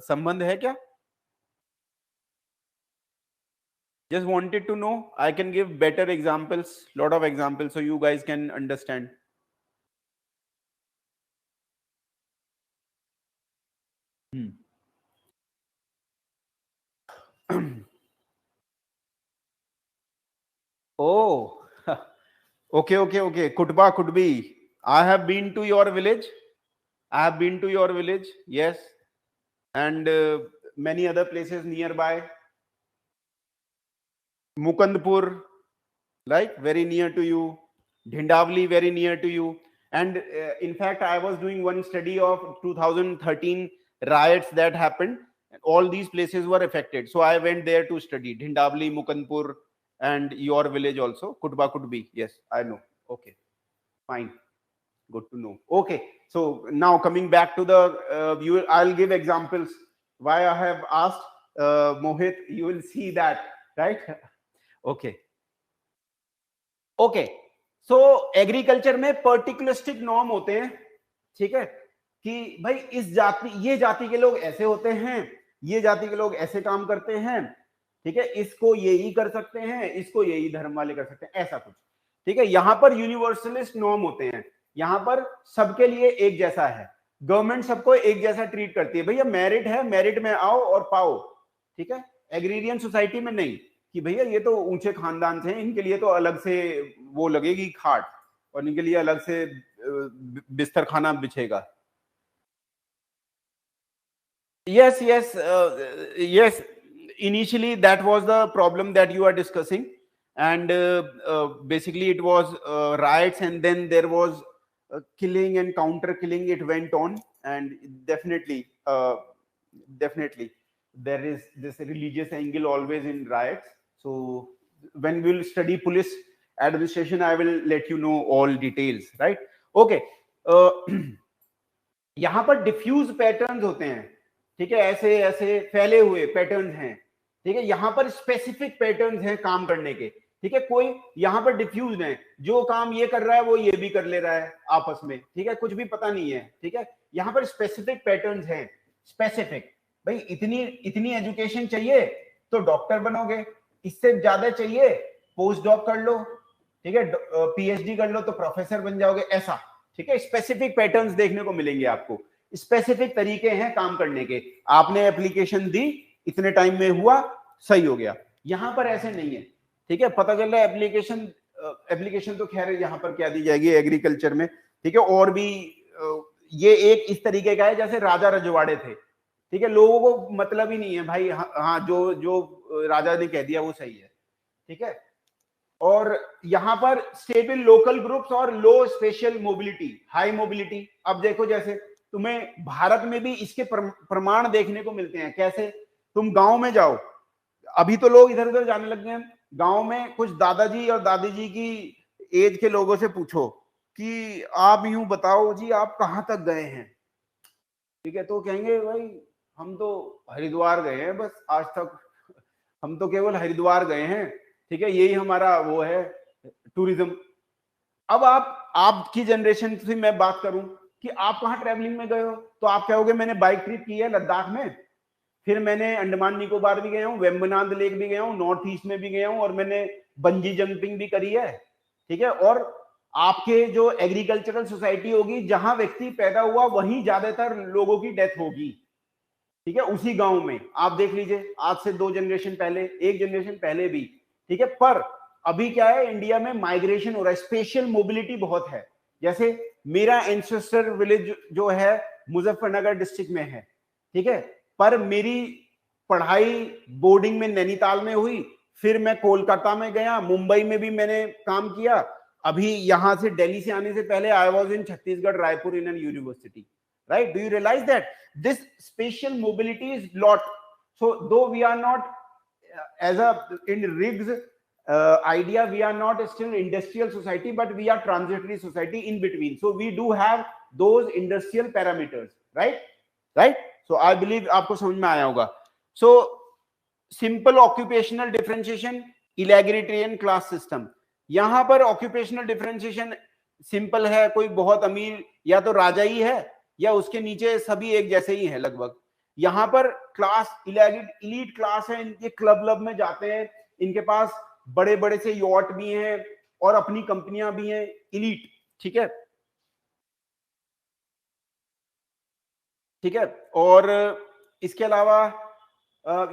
संबंध है क्या? Just wanted to know. I can give better examples, lot of examples, so you guys can understand. Oh, okay. Kutba, Kutbi. I have been to your village. I have been to your village, yes, and many other places nearby. Mukandpur, like very near to you. Dhindavli, very near to you. And in fact, I was doing one study of 2013 riots that happened. All these places were affected. So I went there to study Dhindavli, Mukandpur, and your village also. Kutba could be. Yes, I know. Okay, fine. Good to know. Okay, so now coming back to the, I'll give examples why I have asked Mohit. You will see that, right? Okay. Okay. So agriculture में पर्टिकुलरिस्टिक norm होते हैं, ठीक है, कि भाई इस जाति, ये जाति के लोग ऐसे होते हैं, ये जाति के लोग ऐसे काम करते हैं, ठीक है, इसको यही कर सकते हैं, इसको यही धर्म वाले कर सकते हैं, ऐसा कुछ, ठीक है। यहां पर यूनिवर्सलिस्ट नॉर्म होते हैं, यहां पर सबके लिए एक जैसा है, गवर्नमेंट सबको एक जैसा ट्रीट करती है, भैया मेरिट है, मेरिट में आओ और पाओ, ठीक है। एग्रीरियन सोसाइटी में नहीं कि भैया ये तो ऊंचे खानदान से हैं, इनके लिए तो अलग से वो लगेगी खाट, और इनके लिए अलग से बिस्तर खाना बिछेगा। yes yes yes, initially that was the problem that you are discussing, and basically it was riots, and then there was killing and counter killing, it went on, and definitely there is this religious angle always in riots. So when we'll study police administration, I will let you know all details, right? Okay. यहां पर diffuse patterns होते हैं, ठीक है, ऐसे ऐसे फैले हुए पैटर्न्स हैं, ठीक है। यहां पर स्पेसिफिक पैटर्न्स हैं काम करने के, ठीक है। कोई यहां पर डिफ्यूज है, जो काम ये कर रहा है वो ये भी कर ले रहा है आपस में, ठीक है, कुछ भी पता नहीं है, ठीक है। यहां पर स्पेसिफिक पैटर्न्स हैं, स्पेसिफिक, भाई इतनी एजुकेशन चाहिए तो डॉक्टर बनोगे, इससे ज्यादा चाहिए पोस्ट डॉक कर लो, ठीक है, पीएचडी कर लो तो प्रोफेसर बन जाओगे, ऐसा, ठीक है। स्पेसिफिक पैटर्न्स देखने को मिलेंगे आपको, स्पेसिफिक तरीके हैं काम करने के। आपने एप्लीकेशन दी, इतने टाइम में हुआ, सही हो गया। यहां पर ऐसे नहीं है, ठीक है। पता चल रहा है एप्लीकेशन तो खैर यहां पर क्या दी जाएगी एग्रीकल्चर में, ठीक है। और भी ये एक इस तरीके का है जैसे राजा रजवाड़े थे, ठीक है, लोगों को मतलब ही नहीं है भाई, हाँ जो जो राजा ने कह दिया वो सही है, ठीक है। और यहां पर स्टेबल लोकल ग्रुप्स और लो स्पेशल मोबिलिटी, हाई मोबिलिटी। अब देखो जैसे तुम्हें भारत में भी इसके प्रमाण देखने को मिलते हैं। कैसे? तुम गांव में जाओ, अभी तो लोग इधर उधर जाने लग गए हैं, गांव में कुछ दादाजी और दादी जी की एज के लोगों से पूछो कि आप यूं बताओ जी आप कहां तक गए हैं, ठीक है, तो कहेंगे भाई हम तो हरिद्वार गए हैं बस आज तक, हम तो केवल हरिद्वार गए हैं, ठीक है, यही हमारा वो है टूरिज्म। अब आपकी जनरेशन से मैं बात करूं कि आप कहां ट्रैवलिंग में गए हो, तो आप कहोगे मैंने बाइक ट्रिप की है लद्दाख में, फिर मैंने अंडमान निकोबार भी गया हूँ, वेम्बनाड लेक भी गया हूँ, नॉर्थ ईस्ट में भी गया हूँ, और मैंने बंजी जंपिंग भी करी है, ठीक है। और आपके जो एग्रीकल्चरल सोसाइटी होगी जहां व्यक्ति पैदा हुआ वहीं ज्यादातर लोगों की डेथ होगी, ठीक है, उसी गांव में। आप देख लीजिए आज से 2 जनरेशन पहले, 1 जनरेशन पहले भी, ठीक है। पर अभी क्या है, इंडिया में माइग्रेशन हो रहा है, स्पेशल मोबिलिटी बहुत है। जैसे मेरा एंसेस्टर विलेज जो है मुजफ्फरनगर डिस्ट्रिक्ट में है, ठीक है, पर मेरी पढ़ाई बोर्डिंग में नैनीताल में हुई, फिर मैं कोलकाता में गया, मुंबई में भी मैंने काम किया, अभी यहां से दिल्ली से आने से पहले I was in Chhattisgarh Raipur in an university, right? Do you realize that this spatial mobility is lot? So though we are not as a in Riggs idea, we are not still industrial society, but we are transitory society in between. So we do have those industrial parameters, right? Right? So I believe आपको समझ में आया होगा. So simple occupational differentiation, egalitarian class system. यहां पर occupational differentiation simple है, कोई बहुत अमीर या तो राजा ही है या उसके नीचे सभी एक जैसे ही हैं लगभग। यहां पर क्लास इलीट क्लास है, इनके क्लब में जाते हैं, इनके पास बड़े बड़े से यॉट भी हैं और अपनी कंपनियां भी हैं, इलीट, ठीक है, ठीक है। और इसके अलावा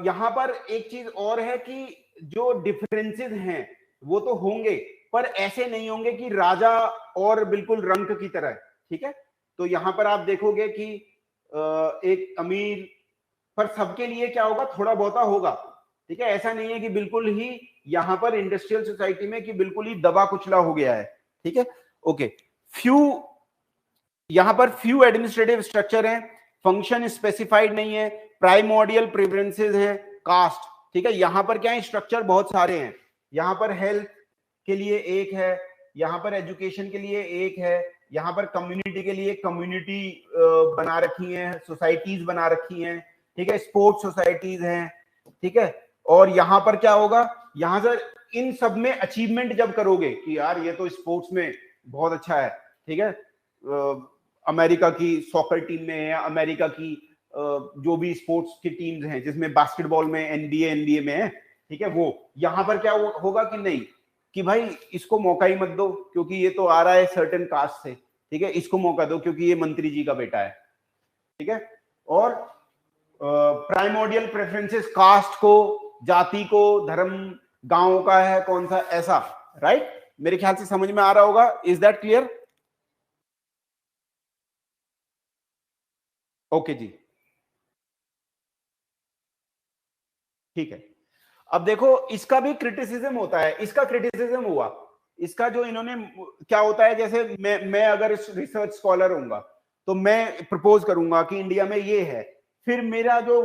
यहां पर एक चीज और है कि जो डिफरेंसेस हैं वो तो होंगे, पर ऐसे नहीं होंगे कि राजा और बिल्कुल रंक की तरह, ठीक है। तो यहां पर आप देखोगे कि एक अमीर, पर सबके लिए क्या होगा, थोड़ा बहुता होगा, ठीक है। ऐसा नहीं है कि बिल्कुल ही यहां पर इंडस्ट्रियल सोसाइटी में कि बिल्कुल ही दबा कुचला हो गया है, ठीक है, ओके। यहां पर फ्यू एडमिनिस्ट्रेटिव स्ट्रक्चर हैं, फंक्शन स्पेसिफाइड नहीं है, प्राइमोर्डियल प्रेफरेंसेस हैं, कास्ट, ठीक है। यहां पर क्या है, स्ट्रक्चर बहुत सारे हैं, यहां पर हेल्थ के लिए एक है, यहां पर एजुकेशन के लिए एक है, यहां पर कम्युनिटी के लिए कम्युनिटी बना रखी है, सोसाइटीज बना रखी हैं, ठीक है, स्पोर्ट्स सोसाइटीज हैं, ठीक है। और यहां पर क्या होगा, यहां से इन सब में अचीवमेंट जब करोगे कि यार ये तो स्पोर्ट्स में बहुत अच्छा है, ठीक है, अमेरिका की सॉकर टीम में है, अमेरिका की जो भी स्पोर्ट्स की टीम्स हैं जिसमें बास्केटबॉल में एनबीए में है, ठीक है, वो यहां पर क्या होगा कि नहीं कि भाई इसको मौका ही मत दो क्योंकि ये तो आ रहा है सर्टेन कास्ट से, ठीक है, इसको मौका दो क्योंकि ये मंत्री जी का बेटा है, ठीक है। और प्राइमोर्डियल प्रेफरेंसेस, कास्ट को, जाति को, धर्म गांव का है कौन सा, ऐसा, राइट। मेरे ख्याल से समझ में आ रहा होगा। Is that clear? ओके जी, ठीक है। अब देखो इसका भी क्रिटिसिज्म होता है, इसका क्रिटिसिज्म हुआ, इसका जो इन्होंने क्या होता है, जैसे मैं अगर रिसर्च स्कॉलर हूंगा तो मैं प्रपोज करूंगा कि इंडिया में ये है, फिर मेरा जो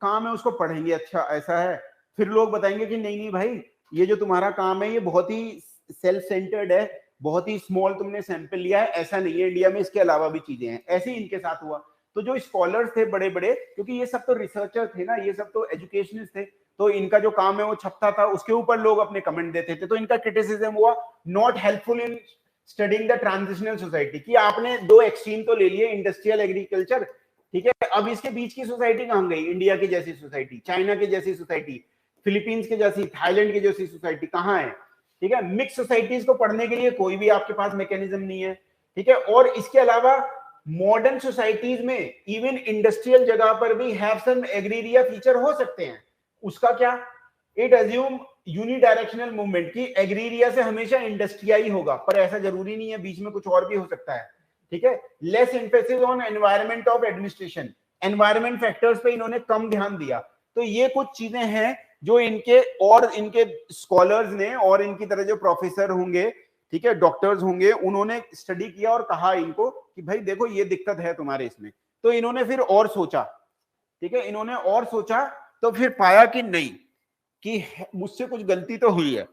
काम है उसको पढ़ेंगे, अच्छा ऐसा है, फिर लोग बताएंगे कि नहीं नहीं भाई ये जो तुम्हारा काम है ये बहुत ही सेल्फ सेंटर्ड है, बहुत ही स्मॉल तुमने सैंपल लिया है, ऐसा नहीं है, इंडिया में इसके अलावा भी चीजें हैं। ऐसे ही इनके साथ हुआ। तो जो स्कॉलर्स थे बड़े बड़े, क्योंकि ये सब तो रिसर्चर थे ना, ये सब तो एजुकेशनिस्ट थे, तो इनका जो काम है वो छपता था, उसके ऊपर लोग अपने कमेंट देते थे। तो इनका क्रिटिसिज्म हुआ not helpful in studying the transitional society, कि आपने 2 एक्सट्रीम तो ले लिए, इंडस्ट्रियल एग्रीकल्चर, ठीक है, अब इसके बीच की सोसाइटी कहां गई, इंडिया की जैसी सोसाइटी, चाइना की जैसी सोसाइटी, फिलीपींस की जैसी, थाईलैंड की जैसी सोसाइटी कहां है, ठीक है। मिक्स सोसाइटीज को पढ़ने के लिए कोई भी आपके पास मैकेनिज्म नहीं है, ठीक है। और इसके अलावा मॉडर्न सोसाइटीज में इवन इंडस्ट्रियल जगह पर भी हैव सम एग्रीरिया फीचर हो सकते हैं। उसका क्या, इट अज्यूम यूनिडायरेक्शनल मूवमेंट, की एग्रीरिया से हमेशा इंडस्ट्रिया ही होगा, पर ऐसा जरूरी नहीं है, बीच में कुछ और भी हो सकता है, ठीक है। Less emphasis on environment of administration, environment factors पे इन्होंने कम ध्यान दिया। तो ये कुछ चीजें हैं जो इनके स्कॉलर्स ने और इनकी तरह जो प्रोफेसर होंगे, ठीक है, डॉक्टर्स होंगे, उन्होंने स्टडी किया और कहा इनको कि भाई देखो ये दिक्कत है तुम्हारे इसमें। तो इन्होंने फिर और सोचा, ठीक है, इन्होंने और सोचा तो फिर पाया कि नहीं, कि मुझसे कुछ गलती तो हुई है।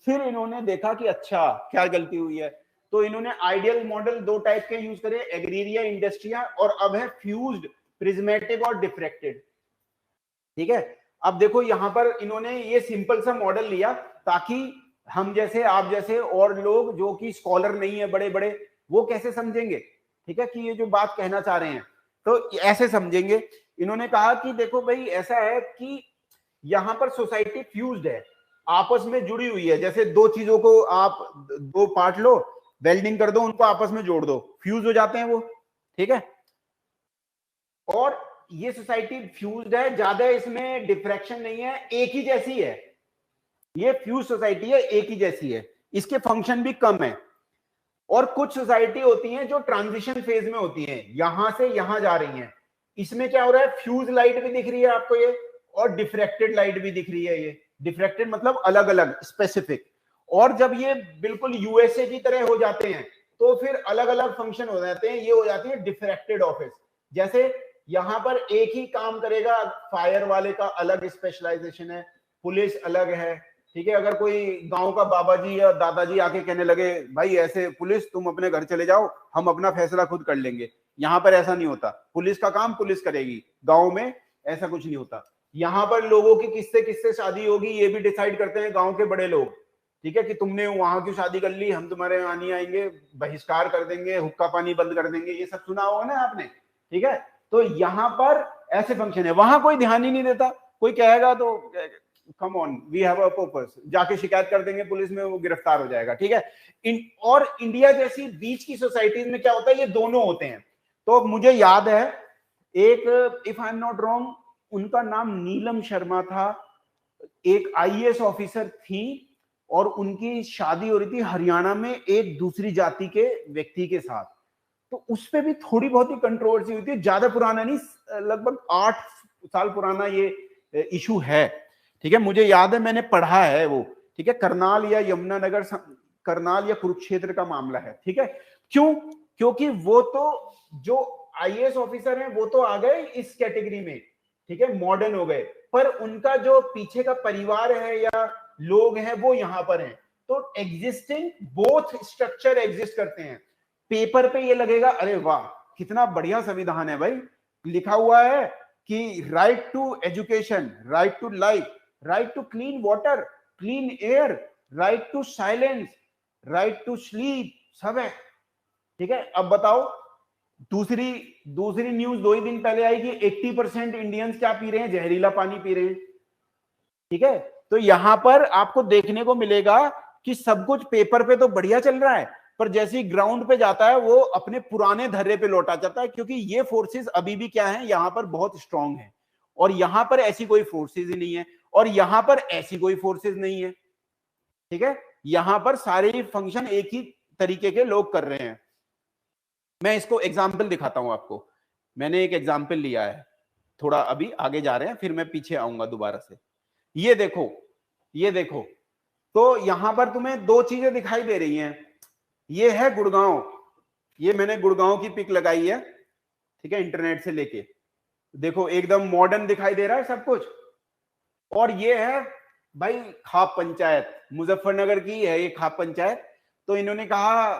फिर इन्होंने देखा कि अच्छा क्या गलती हुई है, तो इन्होंने आइडियल मॉडल 2 टाइप के यूज करे, एग्रीरिया इंडस्ट्रिया, और अब है फ्यूज्ड, प्रिज्मेटिक और डिफ्रैक्टेड। ठीक है, अब देखो यहां पर इन्होंने ये सिंपल सा मॉडल लिया ताकि हम जैसे, आप जैसे और लोग जो कि स्कॉलर नहीं है बड़े बड़े, वो कैसे समझेंगे, ठीक है, कि ये जो बात कहना चाह रहे हैं तो ऐसे समझेंगे। इन्होंने कहा कि देखो भाई ऐसा है कि यहां पर सोसाइटी फ्यूज्ड है, आपस में जुड़ी हुई है। जैसे दो चीजों को आप दो पार्ट लो, वेल्डिंग कर दो, उनको आपस में जोड़ दो, फ्यूज हो जाते हैं वो, ठीक है। और ये सोसाइटी फ्यूज्ड है, ज्यादा इसमें डिफ्रैक्शन नहीं है, एक ही जैसी है, ये फ्यूज सोसाइटी है, एक ही जैसी है, इसके फंक्शन भी कम है। और कुछ सोसाइटी होती हैं जो ट्रांजिशन फेज में होती हैं, यहां से यहां जा रही हैं, इसमें क्या हो रहा है, फ्यूज लाइट भी दिख रही है आपको ये, और डिफ्रैक्टेड लाइट भी दिख रही है ये। डिफ्रैक्टेड मतलब अलग अलग, स्पेसिफिक। और जब ये बिल्कुल यूएसए की तरह हो जाते हैं तो फिर अलग अलग फंक्शन हो जाते हैं, ये हो जाती है डिफ्रैक्टेड ऑफिस। जैसे यहां पर एक ही काम करेगा, फायर वाले का अलग स्पेशलाइजेशन है, पुलिस अलग है, ठीक है। अगर कोई गांव का बाबा जी या दादाजी आके कहने लगे भाई ऐसे पुलिस तुम अपने घर चले जाओ, हम अपना फैसला खुद कर लेंगे, यहाँ पर ऐसा नहीं होता, पुलिस का काम पुलिस करेगी, गांव में ऐसा कुछ नहीं होता। यहाँ पर लोगों की किससे किससे शादी होगी ये भी डिसाइड करते हैं गांव के बड़े लोग, ठीक है, कि तुमने वहां की शादी कर ली, हम तुम्हारे यहाँ नहीं आएंगे, बहिष्कार कर देंगे, हुक्का पानी बंद कर देंगे, ये सब सुना होगा ना आपने, ठीक है। तो यहाँ पर ऐसे फंक्शन है, वहां कोई ध्यान ही नहीं देता, कोई कहेगा तो come on we have a purpose, जाके शिकायत कर देंगे पुलिस में, वो गिरफ्तार हो जाएगा, ठीक है। और इंडिया जैसी बीच की सोसाइटीज में क्या होता है, ये दोनों होते हैं। तो मुझे याद है एक, if I am not wrong, उनका नाम नीलम शर्मा था, एक आईएएस ऑफिसर थी, और उनकी शादी हो रही थी हरियाणा में एक दूसरी जाति के व्यक्ति के साथ। तो उस पर भी थोड़ी बहुत ही कंट्रोवर्सी हुई थी, ज्यादा पुराना नहीं, लगभग 8 साल पुराना ये इशू है, ठीक है। मुझे याद है, मैंने पढ़ा है वो, ठीक है, करनाल या यमुनानगर, करनाल या कुरुक्षेत्र का मामला है, ठीक है। क्यों? क्योंकि वो तो जो आईएएस ऑफिसर हैं वो तो आ गए इस कैटेगरी में, ठीक है, मॉडर्न हो गए, पर उनका जो पीछे का परिवार है या लोग हैं वो यहां पर हैं। तो एग्जिस्टिंग बोथ स्ट्रक्चर एग्जिस्ट करते हैं। पेपर पे ये लगेगा अरे वाह कितना बढ़िया संविधान है भाई, लिखा हुआ है कि right to education, right to life, right to clean water, clean air, right to silence, right to sleep, सब है, ठीक है। अब बताओ, दूसरी न्यूज 2 ही दिन पहले आई कि 80% इंडियंस क्या पी रहे हैं, जहरीला पानी पी रहे हैं, ठीक है। तो यहां पर आपको देखने को मिलेगा कि सब कुछ पेपर पे तो बढ़िया चल रहा है, पर जैसे ही ग्राउंड पे जाता है वो अपने पुराने धर्रे पे लौटा जाता है, क्योंकि ये फोर्सेस अभी भी क्या है, यहां पर बहुत स्ट्रांग है, और यहां पर ऐसी कोई फोर्सेस ही नहीं है, और यहां पर ऐसी कोई फोर्सेस नहीं है, ठीक है। यहां पर सारे फंक्शन एक ही तरीके के लोग कर रहे हैं। मैं इसको एग्जाम्पल दिखाता हूं आपको, मैंने एक एग्जाम्पल लिया है, थोड़ा अभी आगे जा रहे हैं, फिर मैं पीछे आऊंगा दोबारा से। ये देखो, ये देखो, तो यहां पर तुम्हें 2 चीजें दिखाई दे रही हैं। ये है गुड़गांव, ये मैंने गुड़गांव की पिक लगाई है, ठीक है, इंटरनेट से लेके, देखो एकदम मॉडर्न दिखाई दे रहा है सब कुछ। और ये है भाई खाप पंचायत, मुजफ्फरनगर की है ये खाप पंचायत। तो इन्होंने कहा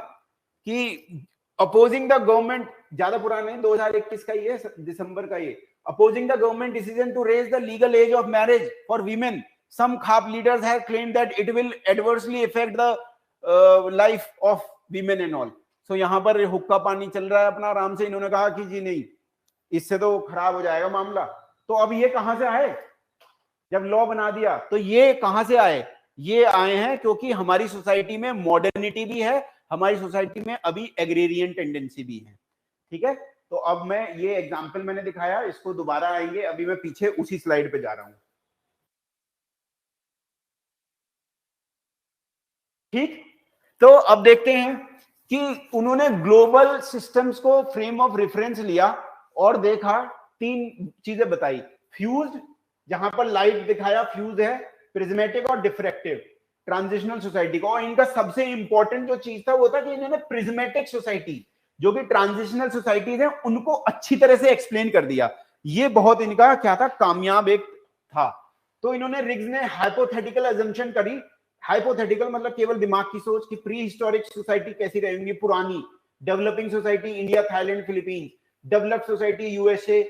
कि अपोजिंग द गवर्नमेंट, ज्यादा पुराना नहीं, 2021 का ये दिसंबर का ये, opposing the government decision to raise the legal age of marriage for women, some khap leaders have claimed that it will adversely affect the life of women and all. So यहाँ पर हुक्का पानी चल रहा है अपना आराम से, इन्होंने कहा कि जी नहीं, इससे तो खराब हो जाएगा मामला। तो अब ये कहां से आए, जब लॉ बना दिया तो ये कहां से आए, ये आए हैं क्योंकि हमारी सोसाइटी में मॉडर्निटी भी है, हमारी सोसाइटी में अभी एग्रेरियन टेंडेंसी भी है, ठीक है। तो अब मैं ये एग्जाम्पल मैंने दिखाया, इसको दोबारा आएंगे, अभी मैं पीछे उसी स्लाइड पे जा रहा हूं, ठीक। तो अब देखते हैं कि उन्होंने ग्लोबल सिस्टम्स को फ्रेम ऑफ रेफरेंस लिया और देखा तीन चीजें बताई, फ्यूज्ड जहां पर लाइट दिखाया फ्यूज है, प्रिज्मेटिक और डिफ्रैक्टिव ट्रांजिशनल सोसाइटी को। और इनका सबसे इंपॉर्टेंट जो चीज था वो था कि इन्होंने प्रिज्मेटिक सोसाइटी जो कि ट्रांजिशनल सोसाइटीज है उनको अच्छी तरह से एक्सप्लेन कर दिया। ये बहुत इनका क्या था, कामयाब एक था। तो इन्होंने रिग्स ने हाइपोथेटिकल अजम्पशन करी, हाइपोथेटिकल मतलब केवल दिमाग की सोच कि प्री हिस्टोरिक सोसाइटी कैसी रहेंगी, पुरानी, developing society India, Thailand, Philippines, developed society USA,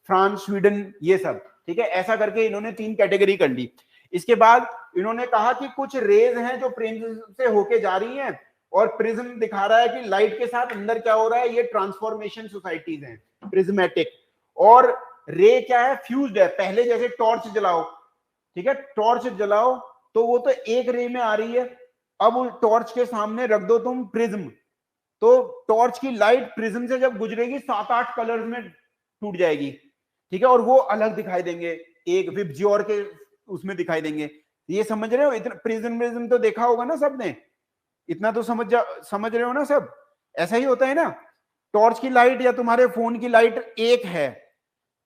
France, Sweden, ये सब, ठीक है। ऐसा करके इन्होंने तीन कैटेगरी कर ली। इसके बाद इन्होंने कहा कि कुछ रेज हैं जो प्रिज्म से होके जा रही हैं और प्रिज्म दिखा रहा है कि लाइट के साथ अंदर क्या हो रहा है, ये ट्रांसफॉर्मेशन सोसाइटीज हैं प्रिज्मेटिक। और रे क्या है, फ्यूज्ड है। पहले जैसे टॉर्च जलाओ, ठीक है, टॉर्च जलाओ तो वो तो एक रे में आ रही है, अब टॉर्च के सामने रख दो तुम प्रिज्म, तो टॉर्च की लाइट प्रिज्म से जब गुजरेगी 7-8 कलर्स में टूट जाएगी, ठीक है, और वो अलग दिखाई देंगे, एक विबज्योर के उसमें दिखाई देंगे। ये समझ रहे हो, इतना प्रिज्म तो देखा होगा ना सबने, इतना तो समझ रहे हो ना सब। ऐसा ही होता है ना, टॉर्च की लाइट या तुम्हारे फोन की लाइट एक है,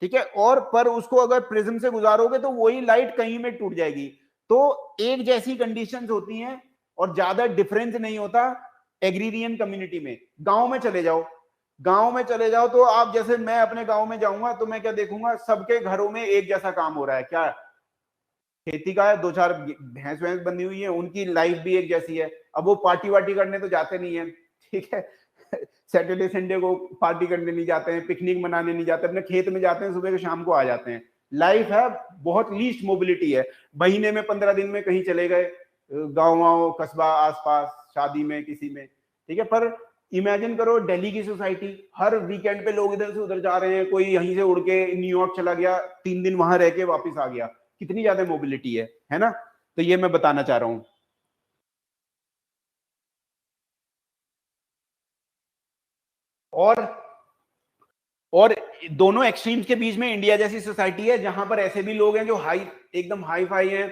ठीक है, और पर उसको अगर प्रिज्म से गुजारोगे तो वही लाइट कहीं में टूट जाएगी। तो एक जैसी कंडीशंस होती हैं और ज्यादा डिफरेंस नहीं होता एग्रीरियन कम्युनिटी में। गांव में चले जाओ, गांव में चले जाओ तो आप, जैसे मैं अपने गांव में जाऊंगा तो मैं क्या देखूंगा, सबके घरों में एक जैसा काम हो रहा है, क्या खेती का है, 2-4 भैंस वैंस बंधी हुई है, उनकी लाइफ भी एक जैसी है। अब वो पार्टी वार्टी करने तो जाते नहीं है, ठीक है, सैटरडे संडे को पार्टी करने नहीं जाते हैं, पिकनिक मनाने नहीं जाते, अपने खेत में जाते हैं, सुबह को शाम को आ जाते हैं। लाइफ है, बहुत लीस्ट मोबिलिटी है, महीने में 15 दिन में कहीं चले गए, गाँव कस्बा आसपास, शादी में किसी में, ठीक है। पर इमेजिन करो दिल्ली की सोसाइटी, हर वीकेंड पे लोग इधर से उधर जा रहे हैं, कोई यहीं से उड़ के न्यूयॉर्क चला गया, 3 दिन वहां रह के वापस आ गया, कितनी ज्यादा मोबिलिटी है ना। तो ये मैं बताना चाह रहा हूं। और दोनों एक्सट्रीम्स के बीच में इंडिया जैसी सोसाइटी है जहां पर ऐसे भी लोग हैं जो एकदम हाई फाई हैं,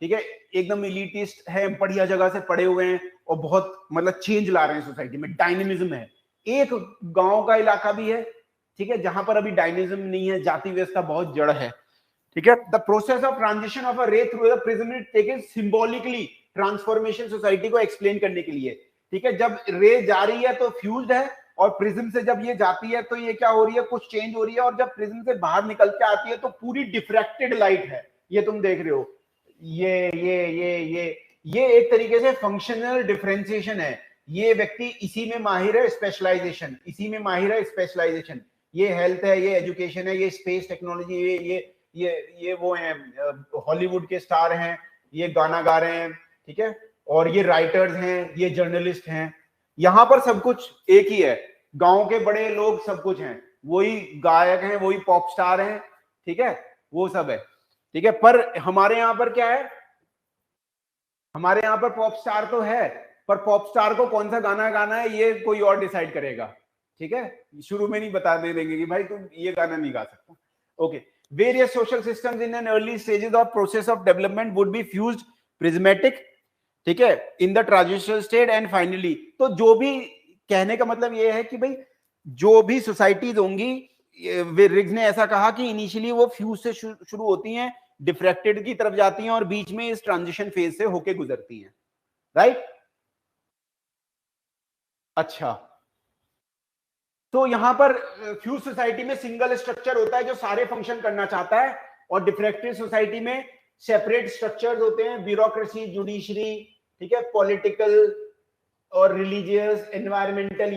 ठीक है, एकदम इलीटिस्ट है, बढ़िया जगह से पढ़े हुए हैं और बहुत मतलब चेंज ला रहे हैं सोसाइटी में, डायनेमिज्म है। एक गांव का इलाका भी है, ठीक है, जहां पर अभी डायनेमिज्म नहीं है, जाति व्यवस्था बहुत जड़ है, ठीक है। The process of transition of a ray through the prism taken symbolically transformation society को एक्सप्लेन करने के लिए, ठीक है। जब रे जा रही है तो फ्यूज्ड है, और प्रिज्म से जब ये जाती है तो ये क्या हो रही है, कुछ चेंज हो रही है, और जब प्रिज्म से बाहर निकल के आती है तो पूरी डिफ्रैक्टेड लाइट है, ये तुम देख रहे हो। ये एक तरीके से फंक्शनल डिफरेंशिएशन है। ये व्यक्ति इसी में माहिर है, स्पेशलाइजेशन, इसी में माहिर है, स्पेशलाइजेशन। ये हेल्थ है, ये एजुकेशन है, ये स्पेस टेक्नोलॉजी, ये वो हैं, हॉलीवुड के स्टार हैं, ये गाना गा रहे हैं, ठीक है, और ये राइटर्स हैं, ये जर्नलिस्ट हैं। यहां पर सब कुछ एक ही है, गांव के बड़े लोग सब कुछ हैं, वही गायक हैं, वही पॉप स्टार हैं, ठीक है, वो सब है, ठीक है। पर हमारे यहाँ पर क्या है, हमारे यहाँ पर पॉप स्टार तो है, पर पॉप स्टार को कौन सा गाना गाना है ये कोई और डिसाइड करेगा, ठीक है। शुरू में नहीं बता देंगे कि भाई तुम ये गाना नहीं गा सकता। Okay, various social systems in an early stages of process of development would be fused prismatic, ठीक है, in the transitional state and finally. तो जो भी कहने का मतलब ये है कि भाई जो भी सोसाइटीज होंगी, रिग्स ने ऐसा कहा कि इनिशियली वो फ्यूज से शुरू होती हैं, डिफ्रैक्टेड की तरफ जाती हैं और बीच में इस ट्रांजिशन फेज से होके गुजरती हैं, राइट। अच्छा, तो यहां पर फ्यूज सोसाइटी में सिंगल स्ट्रक्चर होता है जो सारे फंक्शन करना चाहता है, और डिफ्रैक्टेड सोसाइटी में सेपरेट स्ट्रक्चर्स होते हैं, ब्यूरोक्रेसी, जुडिशरी, ठीक है, पॉलिटिकल और रिलीजियस, एनवायरमेंटल,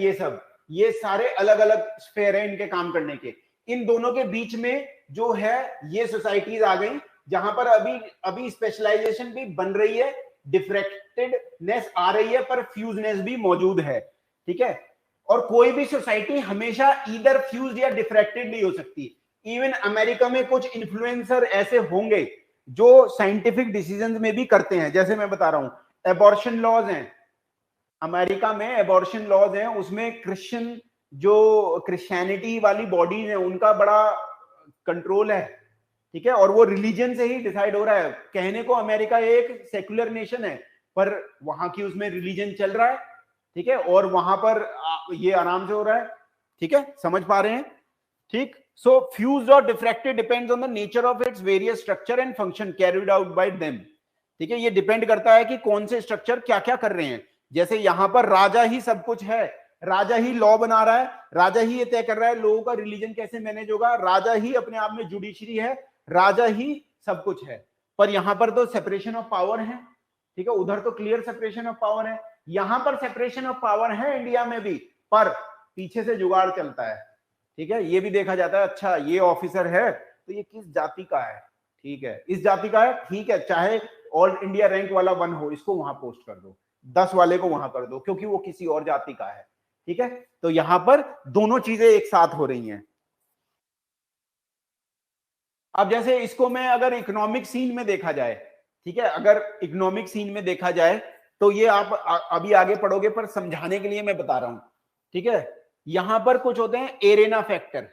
ये सारे अलग अलग स्फेयर है इनके काम करने के। इन दोनों के बीच में जो है ये सोसाइटीज आ गई जहां पर अभी स्पेशलाइजेशन भी बन रही है, डिफ्रैक्टेडनेस आ रही है, पर फ्यूजनेस भी मौजूद है, ठीक है। और कोई भी सोसाइटी हमेशा ईदर फ्यूज्ड या डिफ्रैक्टेड नहीं हो सकती। इवन अमेरिका में कुछ इन्फ्लुएंसर ऐसे होंगे जो साइंटिफिक डिसीजंस में भी करते हैं, जैसे मैं बता रहा हूं, एबॉर्शन लॉज हैं अमेरिका में, एबॉर्शन लॉज हैं, उसमें क्रिश्चियनिटी वाली बॉडीज हैं उनका बड़ा कंट्रोल है, ठीक है, और वो रिलीजन से ही डिसाइड हो रहा है। कहने को अमेरिका एक सेक्युलर नेशन है, पर वहां की उसमें रिलीजन चल रहा है, ठीक है, और वहां पर ये आराम से हो रहा है, ठीक है, समझ पा रहे हैं, ठीक। सो फ्यूज्ड और diffracted depends on the nature of its various structure and function carried out by them. ठीक है, ये डिपेंड करता है कि कौन से स्ट्रक्चर क्या क्या कर रहे हैं। जैसे यहां पर राजा ही सब कुछ है, राजा ही लॉ बना रहा है, राजा ही ये तय कर रहा है लोगों का रिलीजन कैसे मैनेज होगा, राजा ही अपने आप में जुडिशरी है, राजा ही सब कुछ है। पर यहां पर तो सेपरेशन ऑफ पावर है, ठीक है, उधर तो क्लियर सेपरेशन ऑफ पावर है, यहां पर सेपरेशन ऑफ पावर है इंडिया में भी, पर पीछे से जुगाड़ चलता है। ठीक है, ये भी देखा जाता है, अच्छा ये ऑफिसर है तो ये किस जाति का है, ठीक है, इस जाति का है, ठीक है, चाहे ऑल इंडिया रैंक वाला 1 हो, इसको वहां पोस्ट कर दो, 10 वाले को वहां कर दो, क्योंकि वो किसी और जाति का है। ठीक है, तो यहां पर दोनों चीजें एक साथ हो रही हैं। अब जैसे इसको मैं अगर इकोनॉमिक सीन में देखा जाए, ठीक है, अगर इकोनॉमिक सीन में देखा जाए तो ये आप अभी आगे पढ़ोगे, पर समझाने के लिए मैं बता रहा हूं। ठीक है, यहां पर कुछ होते हैं एरेना फैक्टर,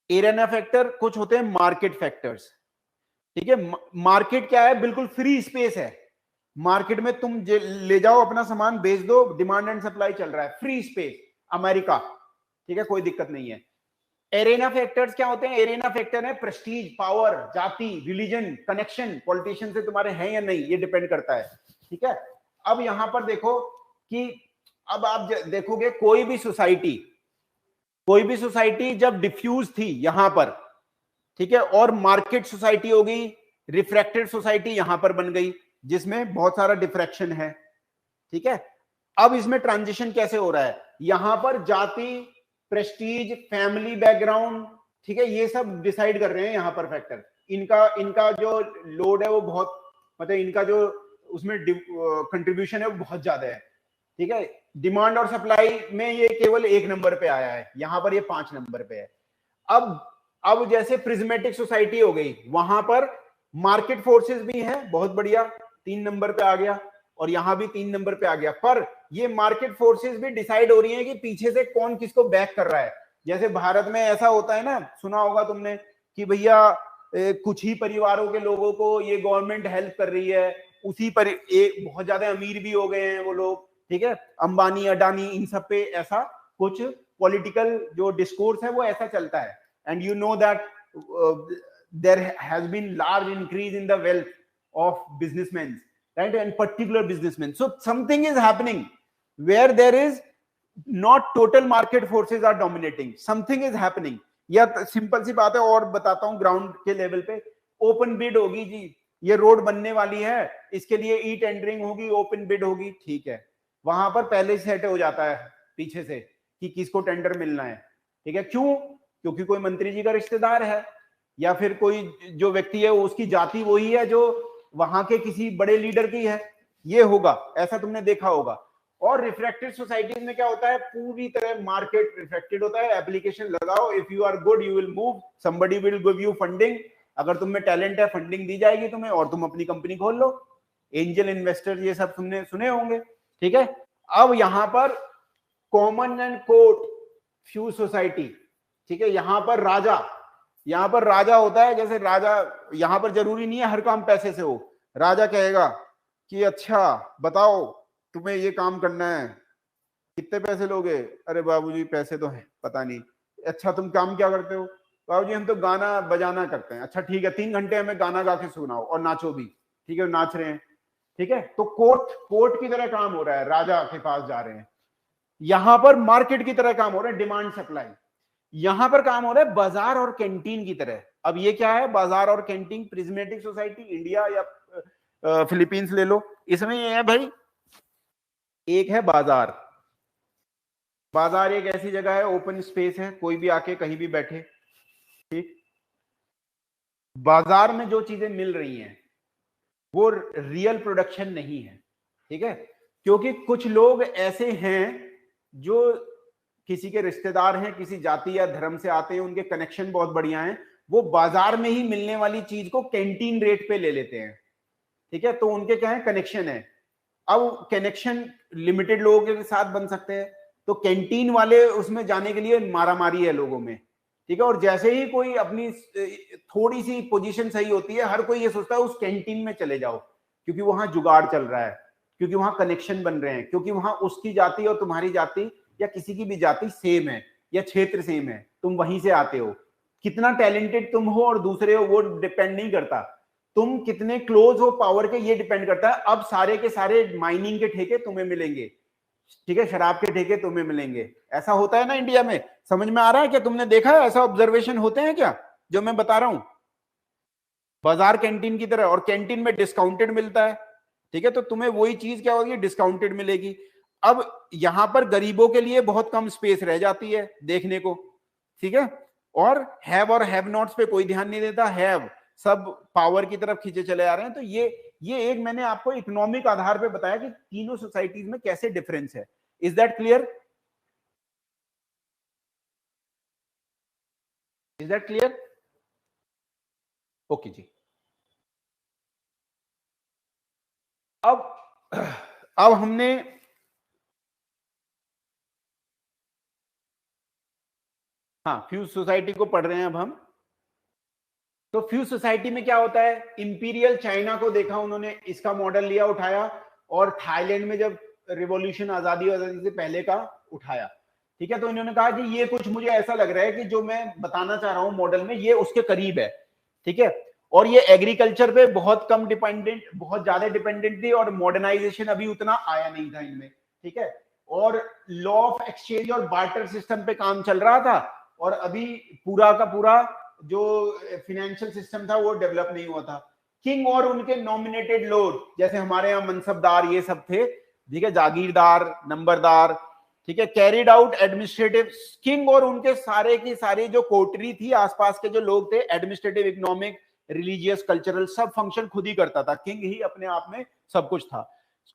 एरेना फैक्टर, कुछ होते हैं मार्केट फैक्टर्स। ठीक है, मार्केट क्या है, बिल्कुल फ्री स्पेस है, मार्केट में तुम ले जाओ अपना सामान बेच दो, डिमांड एंड सप्लाई चल रहा है, फ्री स्पेस, अमेरिका। ठीक है, कोई दिक्कत नहीं है। एरेना फैक्टर्स क्या होते हैं, एरेना फैक्टर है प्रेस्टीज, पावर, जाति, रिलीजन, कनेक्शन, पॉलिटिशियन से तुम्हारे हैं या नहीं, ये डिपेंड करता है। ठीक है, अब यहां पर देखो कि अब आप देखोगे कोई भी सोसाइटी जब डिफ्यूज थी यहां पर, ठीक है, और मार्केट सोसाइटी हो गई, रिफ्रैक्टेड सोसाइटी यहां पर बन गई जिसमें बहुत सारा डिफ्रैक्शन है। ठीक है, अब इसमें ट्रांजिशन कैसे हो रहा है, यहां पर जाति, प्रेस्टीज, फैमिली बैकग्राउंड, ठीक है, ये सब डिसाइड कर रहे हैं यहां पर फैक्टर। इनका जो लोड है वो बहुत, मतलब इनका जो उसमें कंट्रीब्यूशन है वो बहुत ज्यादा है। ठीक है, डिमांड और सप्लाई में ये केवल 1 नंबर पे आया है, यहां पर ये 5 नंबर पे है। अब जैसे प्रिज्मेटिक सोसाइटी हो गई, वहां पर मार्केट फोर्सेस भी हैं, बहुत बढ़िया, 3 नंबर पे आ गया, और यहां भी 3 नंबर पे आ गया। पर ये मार्केट फोर्सेस भी डिसाइड हो रही हैं कि पीछे से कौन किसको बैक कर रहा है। जैसे भारत में ऐसा होता है ना, सुना होगा तुमने कि भैया कुछ ही परिवारों के लोगों को ये गवर्नमेंट हेल्प कर रही है, उसी पर बहुत ज्यादा अमीर भी हो गए हैं वो लोग। ठीक है, अंबानी, अडानी, इन सब पे ऐसा कुछ पॉलिटिकल जो डिस्कोर्स है वो ऐसा चलता है। And you know that there has been large increase in the wealth of businessmen, right, and particular businessmen. So something is happening where there is not total market forces are dominating, something is happening. या simple सी बात है, और बताता हूं ground के level पे, open bid होगी जी, ये रोड बनने वाली है, इसके लिए ई टेंडरिंग होगी, ओपन बिड होगी, ठीक है, वहां पर पहले सेट हो जाता है पीछे से कि किसको टेंडर मिलना है। ठीक है, क्यों, क्योंकि कोई मंत्री जी का रिश्तेदार है, या फिर कोई जो व्यक्ति है उसकी जाति वही है जो वहां के किसी बड़े लीडर की है, ये होगा, ऐसा तुमने देखा होगा। और रिफ्रैक्टेड सोसाइटीज में क्या होता है, पूरी तरह मार्केट रिफ्रैक्टेड होता है, एप्लीकेशन लगाओ, if you are good you will move, somebody will give you funding, अगर तुम में टैलेंट है फंडिंग दी जाएगी तुम्हें और तुम अपनी कंपनी खोल लो, एंजल इन्वेस्टर ये सब तुमने सुने होंगे। ठीक है, अब यहां पर common and court few society, ठीक है, यहां पर राजा होता है, जैसे राजा, यहां पर जरूरी नहीं है हर काम पैसे से हो, राजा कहेगा कि अच्छा बताओ तुम्हें ये काम करना है, कितने पैसे लोगे, अरे बाबूजी पैसे तो है पता नहीं, अच्छा तुम काम क्या करते हो, बाबूजी हम तो गाना बजाना करते हैं, अच्छा ठीक है 3 घंटे हमें गाना गा के सुनाओ और नाचो भी, ठीक है, नाच रहे हैं। ठीक है, तो कोर्ट की तरह काम हो रहा है, राजा के पास जा रहे हैं। यहां पर मार्केट की तरह काम हो रहा है, डिमांड सप्लाई, यहां पर काम हो रहा है बाजार और कैंटीन की तरह। अब ये क्या है, बाजार और कैंटीन, प्रिज्मेटिक सोसाइटी, इंडिया या फिलीपींस ले लो, इसमें ये है भाई, एक है बाजार, बाजार एक ऐसी जगह है, ओपन स्पेस है, कोई भी आके कहीं भी बैठे। ठीक, बाजार में जो चीजें मिल रही हैं वो रियल प्रोडक्शन नहीं है। ठीक है, क्योंकि कुछ लोग ऐसे हैं जो किसी के रिश्तेदार हैं, किसी जाति या धर्म से आते हैं, उनके कनेक्शन बहुत बढ़िया हैं, वो बाजार में ही मिलने वाली चीज को कैंटीन रेट पे ले लेते हैं। ठीक है, तो उनके क्या है, कनेक्शन है। अब कनेक्शन लिमिटेड लोगों के साथ बन सकते हैं, तो कैंटीन वाले उसमें जाने के लिए मारामारी है लोगों में। ठीक है, और जैसे ही कोई अपनी थोड़ी सी पोजीशन सही होती है, हर कोई ये सोचता है उस कैंटीन में चले जाओ, क्योंकि वहां जुगाड़ चल रहा है, क्योंकि वहां कनेक्शन बन रहे हैं, क्योंकि वहां उसकी जाति और तुम्हारी जाति या किसी की भी जाति सेम है या क्षेत्र सेम है, तुम वहीं से आते हो। कितना टैलेंटेड तुम हो और दूसरे हो वो डिपेंड नहीं करता, तुम कितने क्लोज हो पावर के ये डिपेंड करता है। अब सारे के सारे माइनिंग के ठेके तुम्हें मिलेंगे, ठीक है, शराब के ठेके तुम्हें मिलेंगे। ऐसा होता है ना इंडिया में, समझ में आ रहा है क्या? तुमने देखा है ऐसा ऑब्जर्वेशन होते हैं क्या जो मैं बता रहा हूं? बाजार कैंटीन की तरह, और कैंटीन में डिस्काउंटेड मिलता है, ठीक है, तो तुम्हें वही चीज क्या होगी, डिस्काउंटेड मिलेगी। अब यहां पर गरीबों के लिए बहुत कम स्पेस रह जाती है देखने को, ठीक है, और हैव नॉट्स पे कोई ध्यान नहीं देता, हैव सब पावर की तरफ खींचे चले आ रहे हैं। तो ये एक मैंने आपको इकोनॉमिक आधार पे बताया कि तीनों सोसाइटीज में कैसे डिफरेंस है। Is that clear? Is that clear? Okay जी। अब हमने हाँ फ्यूज सोसाइटी को पढ़ रहे हैं अब हम। तो फ्यूज सोसाइटी में क्या होता है, इंपीरियल चाइना को देखा उन्होंने, इसका मॉडल लिया, उठाया, और थाईलैंड में जब रिवॉल्यूशन आजादी से पहले का उठाया, ठीक है, तो इन्होंने कहा कि ये कुछ मुझे ऐसा लग रहा है कि जो मैं बताना चाह रहा हूं मॉडल में ये उसके करीब है, ठीक है, और ये एग्रीकल्चर पे बहुत कम डिपेंडेंट, बहुत ज्यादा डिपेंडेंट थी, और मॉडर्नाइजेशन अभी उतना आया नहीं था इनमें, ठीक है, और लॉ ऑफ एक्सचेंज और बार्टर सिस्टम पे काम चल रहा था, और अभी पूरा का पूरा जो फाइनेंशियल सिस्टम था वो डेवलप नहीं हुआ था। किंग और उनके नॉमिनेटेड लॉर्ड, जैसे हमारे यहाँ मनसबदार ये सब थे, ठीक है, जागीरदार, नंबरदार, ठीक है, कैरिड आउट एडमिनिस्ट्रेटिव, किंग और उनके सारे की सारी जो कोटरी थी, आसपास के जो लोग थे, एडमिनिस्ट्रेटिव, इकोनॉमिक, रिलीजियस, कल्चरल, सब फंक्शन खुद ही करता था। किंग ही अपने आप में सब कुछ था,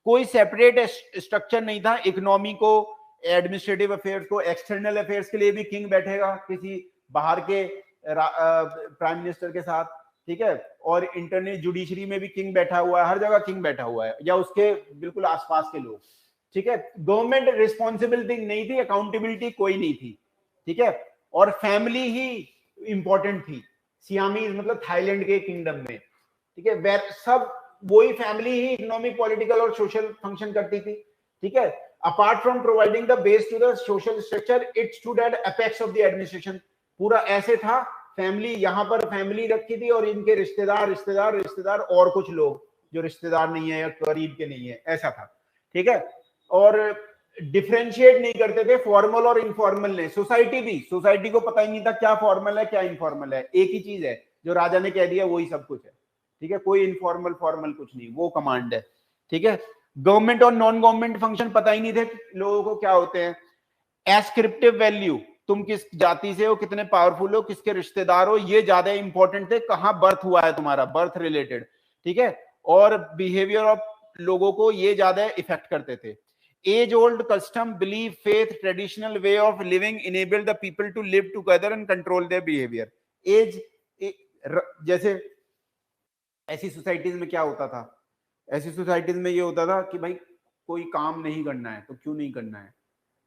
कोई सेपरेट स्ट्रक्चर नहीं था। इकोनॉमी को, एडमिनिस्ट्रेटिव अफेयर्स को, एक्सटर्नल अफेयर्स के लिए भी किंग बैठेगा किसी बाहर के प्राइम मिनिस्टर के साथ, ठीक है, और इंटरनेट जुडिशरी में भी किंग बैठा हुआ है, हर जगह किंग बैठा हुआ है, या उसके बिल्कुल आसपास के लोग, ठीक है। गवर्नमेंट रिस्पॉन्सिबिलिटी नहीं थी, अकाउंटेबिलिटी कोई नहीं थी, ठीक है, और फैमिली ही इंपॉर्टेंट थी सियामीज मतलब थाईलैंड के किंगडम में, ठीक है, सब वही फैमिली ही इकोनॉमिक, पॉलिटिकल और सोशल फंक्शन करती थी, ठीक है। Apart from providing the base to the social structure, it stood at apex of the administration. पूरा ऐसे था, फैमिली यहां पर फैमिली रखी थी, और इनके रिश्तेदार रिश्तेदार रिश्तेदार और कुछ लोग जो रिश्तेदार नहीं है या करीब के नहीं है, ऐसा था, ठीक है। और डिफरेंशिएट नहीं करते थे फॉर्मल और इनफॉर्मल ने। सोसाइटी को पता ही नहीं था क्या फॉर्मल है क्या इनफॉर्मल है, एक ही चीज है, जो राजा ने कह दिया वही सब कुछ है, ठीक है, कोई इनफॉर्मल फॉर्मल कुछ नहीं, वो कमांड है, ठीक है। गवर्नमेंट और नॉन गवर्नमेंट फंक्शन पता ही नहीं थे लोगों को क्या होते हैं। एस्क्रिप्टिव वैल्यू, तुम किस जाति से हो, कितने पावरफुल हो, किसके रिश्तेदार हो, ये ज्यादा इंपॉर्टेंट थे, कहां बर्थ हुआ है तुम्हारा, बर्थ रिलेटेड, ठीक है, और बिहेवियर ऑफ लोगों को ये ज्यादा इफेक्ट करते थे। As old custom, belief, faith, traditional way of living enable the people to live together and control their behaviour. As, जैसे ऐसी सोसाइटीज में क्या होता था, ऐसी सोसाइटीज में ये होता था कि भाई कोई काम नहीं करना है, तो क्यों नहीं करना है,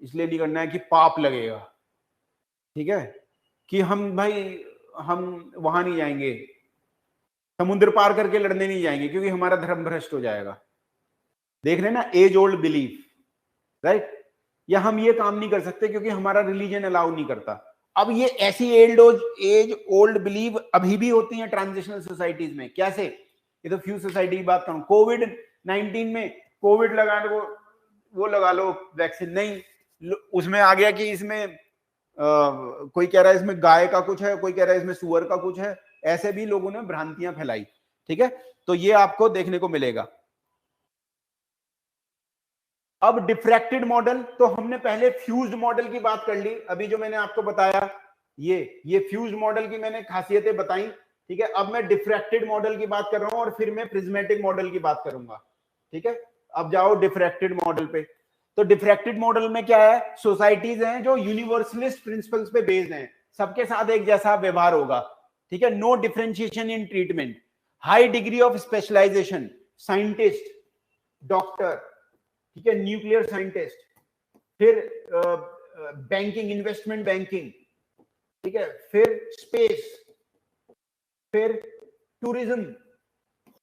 इसलिए नहीं करना है कि पाप लगेगा, ठीक है, कि हम वहां नहीं जाएंगे, समुद्र पार करके लड़ने नहीं जाएंगे क्योंकि हमारा धर्म भ्रष्ट हो जाएगा। देख रहे हैं ना, एज ओल्ड बिलीफ, राइट, या हम ये काम नहीं कर सकते क्योंकि हमारा रिलीजन अलाउ नहीं करता। अब ये ऐसी एज ओल्ड बिलीव अभी भी होती है ट्रांजिशनल सोसाइटीज में। कैसे? ये तो फ्यू सोसाइटी की बात करूं। कोविड-19 में कोविड लगाने को वो लगा लो वैक्सीन, नहीं, उसमें आ गया कि इसमें कोई कह रहा है इसमें गाय का कुछ है, कोई कह रहा है इसमें सुअर का कुछ है, ऐसे भी लोगों ने भ्रांतियां फैलाई, ठीक है, तो ये आपको देखने को मिलेगा। अब डिफ्रैक्टेड मॉडल, तो हमने पहले फ्यूज्ड मॉडल की बात कर ली, अभी जो मैंने आपको बताया ये फ्यूज्ड मॉडल की मैंने खासियतें बताई, ठीक है। अब मैं डिफ्रैक्टेड मॉडल की बात कर रहा हूं और फिर मैं प्रिज्मेटिक मॉडल की बात करूंगा, ठीक है। अब जाओ डिफ्रैक्टेड मॉडल पे। तो डिफ्रैक्टेड मॉडल में क्या है, सोसाइटीज हैं जो यूनिवर्सलिस्ट प्रिंसिपल्स पे बेस्ड हैं, सबके साथ एक जैसा व्यवहार होगा, ठीक है, no differentiation in treatment, high degree of specialisation, scientist, doctor, ठीक है, न्यूक्लियर साइंटिस्ट, फिर बैंकिंग, इन्वेस्टमेंट बैंकिंग, ठीक है, फिर स्पेस, फिर टूरिज्म,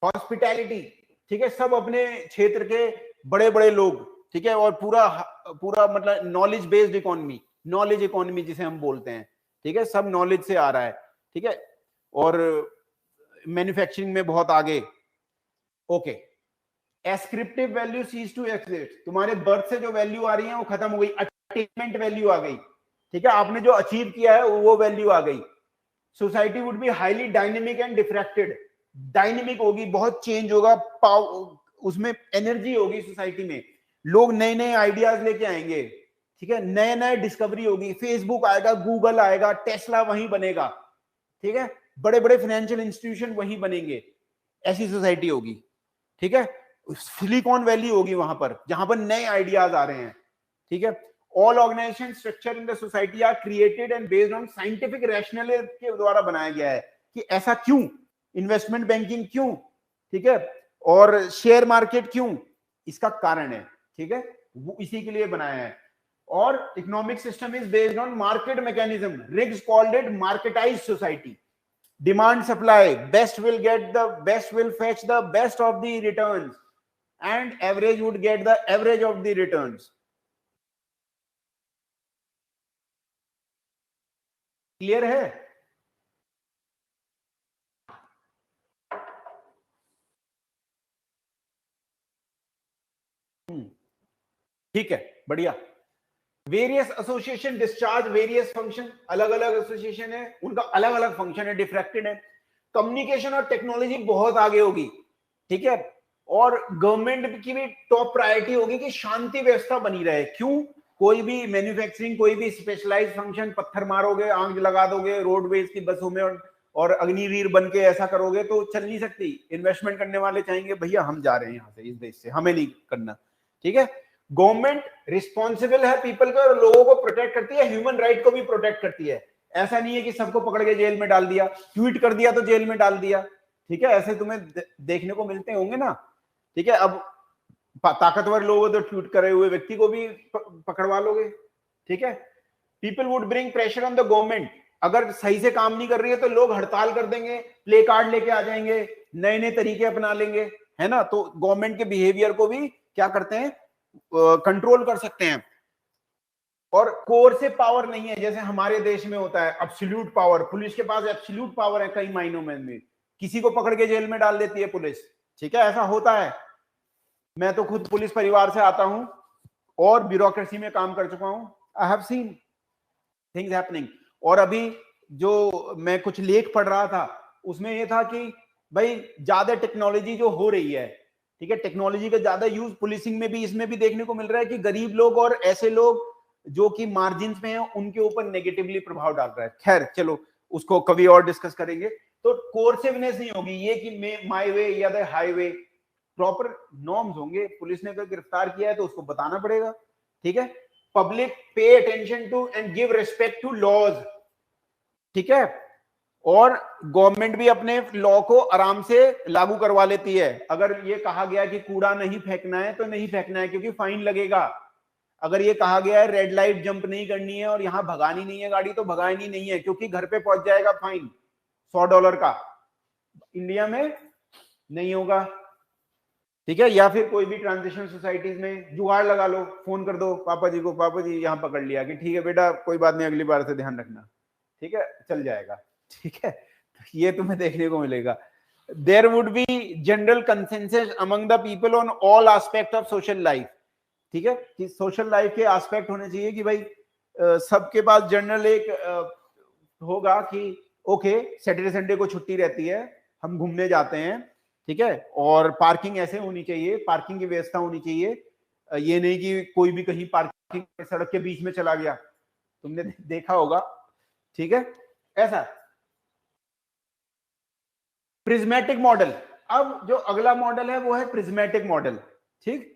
हॉस्पिटैलिटी, ठीक है, सब अपने क्षेत्र के बड़े बड़े लोग, ठीक है, और पूरा मतलब knowledge based economy, knowledge economy जिसे हम बोलते हैं, ठीक है, सब नॉलेज से आ रहा है, ठीक है, और मैन्युफैक्चरिंग में बहुत आगे। Okay, ascriptive value ceases to exist, तुम्हारे बर्थ से जो वैल्यू आ रही है वो खत्म हो गई, अचीवमेंट वैल्यू आ गई, ठीक है, आपने जो अचीव किया है वो वैल्यू आ गई। Society would be highly dynamic and diffracted, dynamic होगी, बहुत चेंज होगा, उसमें एनर्जी होगी सोसाइटी में, लोग नए नए आइडियाज लेके आएंगे, ठीक है, नए नए डिस्कवरी होगी, फेसबुक आएगा, गूगल आएगा, टेस्ला वहीं बनेगा, ठीक है, बड़े बड़े फाइनेंशियल इंस्टीट्यूशन वहीं बनेंगे, ऐसी सोसाइटी होगी, ठीक है, सिलिकॉन वैली होगी वहां पर, जहां पर नए आइडियाज आ रहे हैं, ठीक है। All organisation structure in the society are created and based on scientific rational के द्वारा बनाया गया है कि ऐसा क्यों, इन्वेस्टमेंट बैंकिंग क्यों, ठीक है, और शेयर मार्केट क्यों, इसका कारण है, ठीक है, वो इसी के लिए बनाया है। और economic system is based on market mechanism, Riggs called it marketized society, demand supply, best will fetch the best of the returns and average would get the average of the returns. Clear है? ठीक है, बढ़िया। Various association discharge various function, अलग अलग association है, उनका अलग अलग फंक्शन है, डिफ्रैक्टेड है। कम्युनिकेशन और टेक्नोलॉजी बहुत आगे होगी, ठीक है, और गवर्नमेंट की भी टॉप प्रायोरिटी होगी कि शांति व्यवस्था बनी रहे। क्यों? कोई भी मैन्युफैक्चरिंग, कोई भी स्पेशलाइज्ड फंक्शन, पत्थर मारोगे, आग लगा दोगे रोडवेज की बसों में और अग्निवीर बन के ऐसा करोगे तो चल नहीं सकती। इन्वेस्टमेंट करने वाले चाहेंगे भैया हम जा रहे हैं यहाँ से, इस देश से, हमें नहीं करना, ठीक है। गवर्नमेंट रिस्पॉन्सिबल है पीपल को, और लोगों को प्रोटेक्ट करती है, ह्यूमन राइट को भी प्रोटेक्ट करती है। ऐसा नहीं है कि सबको पकड़ के जेल में डाल दिया, ट्वीट कर दिया तो जेल में डाल दिया, ठीक है, ऐसे तुम्हें देखने को मिलते होंगे ना, ठीक है। अब ताकतवर लोग तो ट्वीट करे हुए व्यक्ति को भी पकड़वा लोगे, ठीक है। People would bring pressure on the government, अगर सही से काम नहीं कर रही है तो लोग हड़ताल कर देंगे, प्ले कार्ड लेके आ जाएंगे, नए नए तरीके अपना लेंगे, है ना। तो गवर्नमेंट के बिहेवियर को भी क्या करते हैं, कंट्रोल कर सकते हैं। और कोर्सिव पावर नहीं है जैसे हमारे देश में होता है, एब्सोल्यूट पावर, पुलिस के पास एब्सोल्यूट पावर है कई मायनों में, किसी को पकड़ के जेल में डाल देती है पुलिस, ठीक है, ऐसा होता है। मैं तो खुद पुलिस परिवार से आता हूं और ब्यूरोक्रेसी में काम कर चुका हूं, I have seen things happening. और अभी जो मैं कुछ लेख पढ़ रहा था उसमें ये था कि भाई ज्यादा टेक्नोलॉजी जो हो रही है, ठीक है, टेक्नोलॉजी का ज्यादा यूज पुलिसिंग में भी, इसमें भी देखने को मिल रहा है कि गरीब लोग और ऐसे लोग जो कि मार्जिन में हैं उनके ऊपर नेगेटिवली प्रभाव डाल रहा है। खैर चलो उसको कभी और डिस्कस करेंगे। तो कोर्सिवनेस नहीं होगी, ये कि माय वे या द हाईवे, प्रॉपर नॉर्म्स होंगे। पुलिस ने अगर गिरफ्तार किया है तो उसको बताना पड़ेगा, ठीक है। Public pay attention to and give respect to laws, ठीक है, और गवर्नमेंट भी अपने लॉ को आराम से लागू करवा लेती है। अगर ये कहा गया कि कूड़ा नहीं फेंकना है तो नहीं फेंकना है क्योंकि फाइन लगेगा। अगर ये कहा गया है रेड लाइट जंप नहीं करनी है और यहां भगानी नहीं है गाड़ी तो भगानी नहीं है क्योंकि घर पे पहुंच जाएगा फाइन $100 का। इंडिया में नहीं होगा, ठीक है। या फिर कोई भी ट्रांजिशन सोसाइटीज में जुगाड़ लगा लो, फोन कर दो पापा जी को, पापा जी यहाँ पकड़ लिया कि ठीक है बेटा कोई बात नहीं अगली बार से ध्यान रखना, ठीक है, चल जाएगा, ठीक है। ये तुम्हें देखने को मिलेगा। There would be general consensus among the people on all aspect of social life, ठीक है, कि सोशल लाइफ के एस्पेक्ट होने चाहिए कि भाई सबके पास जनरल एक होगा कि ओके सैटरडे संडे को छुट्टी रहती है, हम घूमने जाते हैं, ठीक है, और पार्किंग ऐसे होनी चाहिए, पार्किंग की व्यवस्था होनी चाहिए। ये नहीं कि कोई भी कहीं पार्किंग सड़क के बीच में चला गया, तुमने देखा होगा, ठीक है, ऐसा। प्रिज्मेटिक मॉडल, अब जो अगला मॉडल है वो है प्रिज्मेटिक मॉडल, ठीक।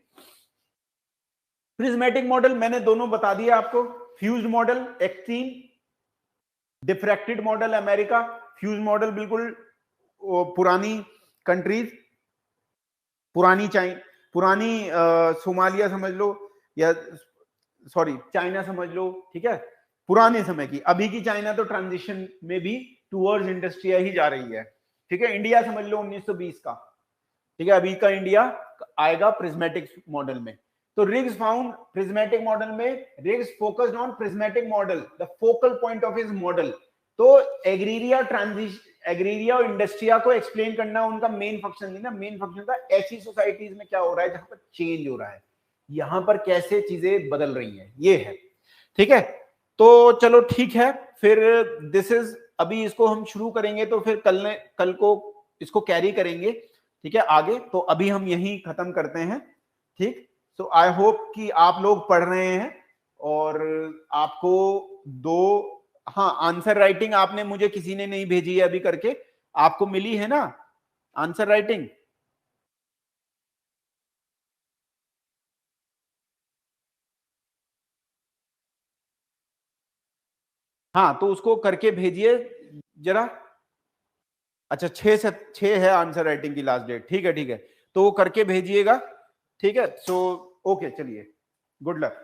प्रिज्मेटिक मॉडल मैंने दोनों बता दिया आपको, fused model extreme, diffracted model America, fuse model बिल्कुल पुरानी कंट्रीज, पुरानी सोमालिया समझ लो या सॉरी चाइना समझ लो, ठीक है, पुराने समय की। अभी की चाइना तो ट्रांजिशन में भी टूवर्ड्स इंडस्ट्रिया ही जा रही है, ठीक है। इंडिया समझ लो 1920 का, ठीक है, अभी का इंडिया आएगा प्रिज्मेटिक मॉडल में, तो रिग्स फाउंड प्रिज्मेटिक मॉडल में, rigs focused on prismatic model, the focal point of his model. तो एग्रीरिया ट्रांजिशन, एग्रीरिया और इंडस्ट्रिया को एक्सप्लेन करना उनका मेन फंक्शन नहीं ना, मेन फंक्शन था ऐसी सोसाइटीज में क्या हो रहा है जहां पर चेंज हो रहा है, यहां पर कैसे चीजें बदल रही हैं, ये है। ठीक है, तो चलो ठीक है, फिर दिस इज, अभी इसको हम शुरू करेंगे तो फिर कल को इसको कैरी करेंगे। ठीक है, आगे तो अभी हम यहीं खत्म करते हैं। ठीक, सो आई होप कि आप लोग पढ़ रहे हैं और आपको दो, हाँ आंसर राइटिंग आपने मुझे किसी ने नहीं भेजी है अभी करके, आपको मिली है ना आंसर राइटिंग? हाँ तो उसको करके भेजिए जरा। अच्छा 6 है आंसर राइटिंग की लास्ट डेट, ठीक है ठीक है, तो वो करके भेजिएगा। ठीक है, सो ओके, चलिए, गुड लक।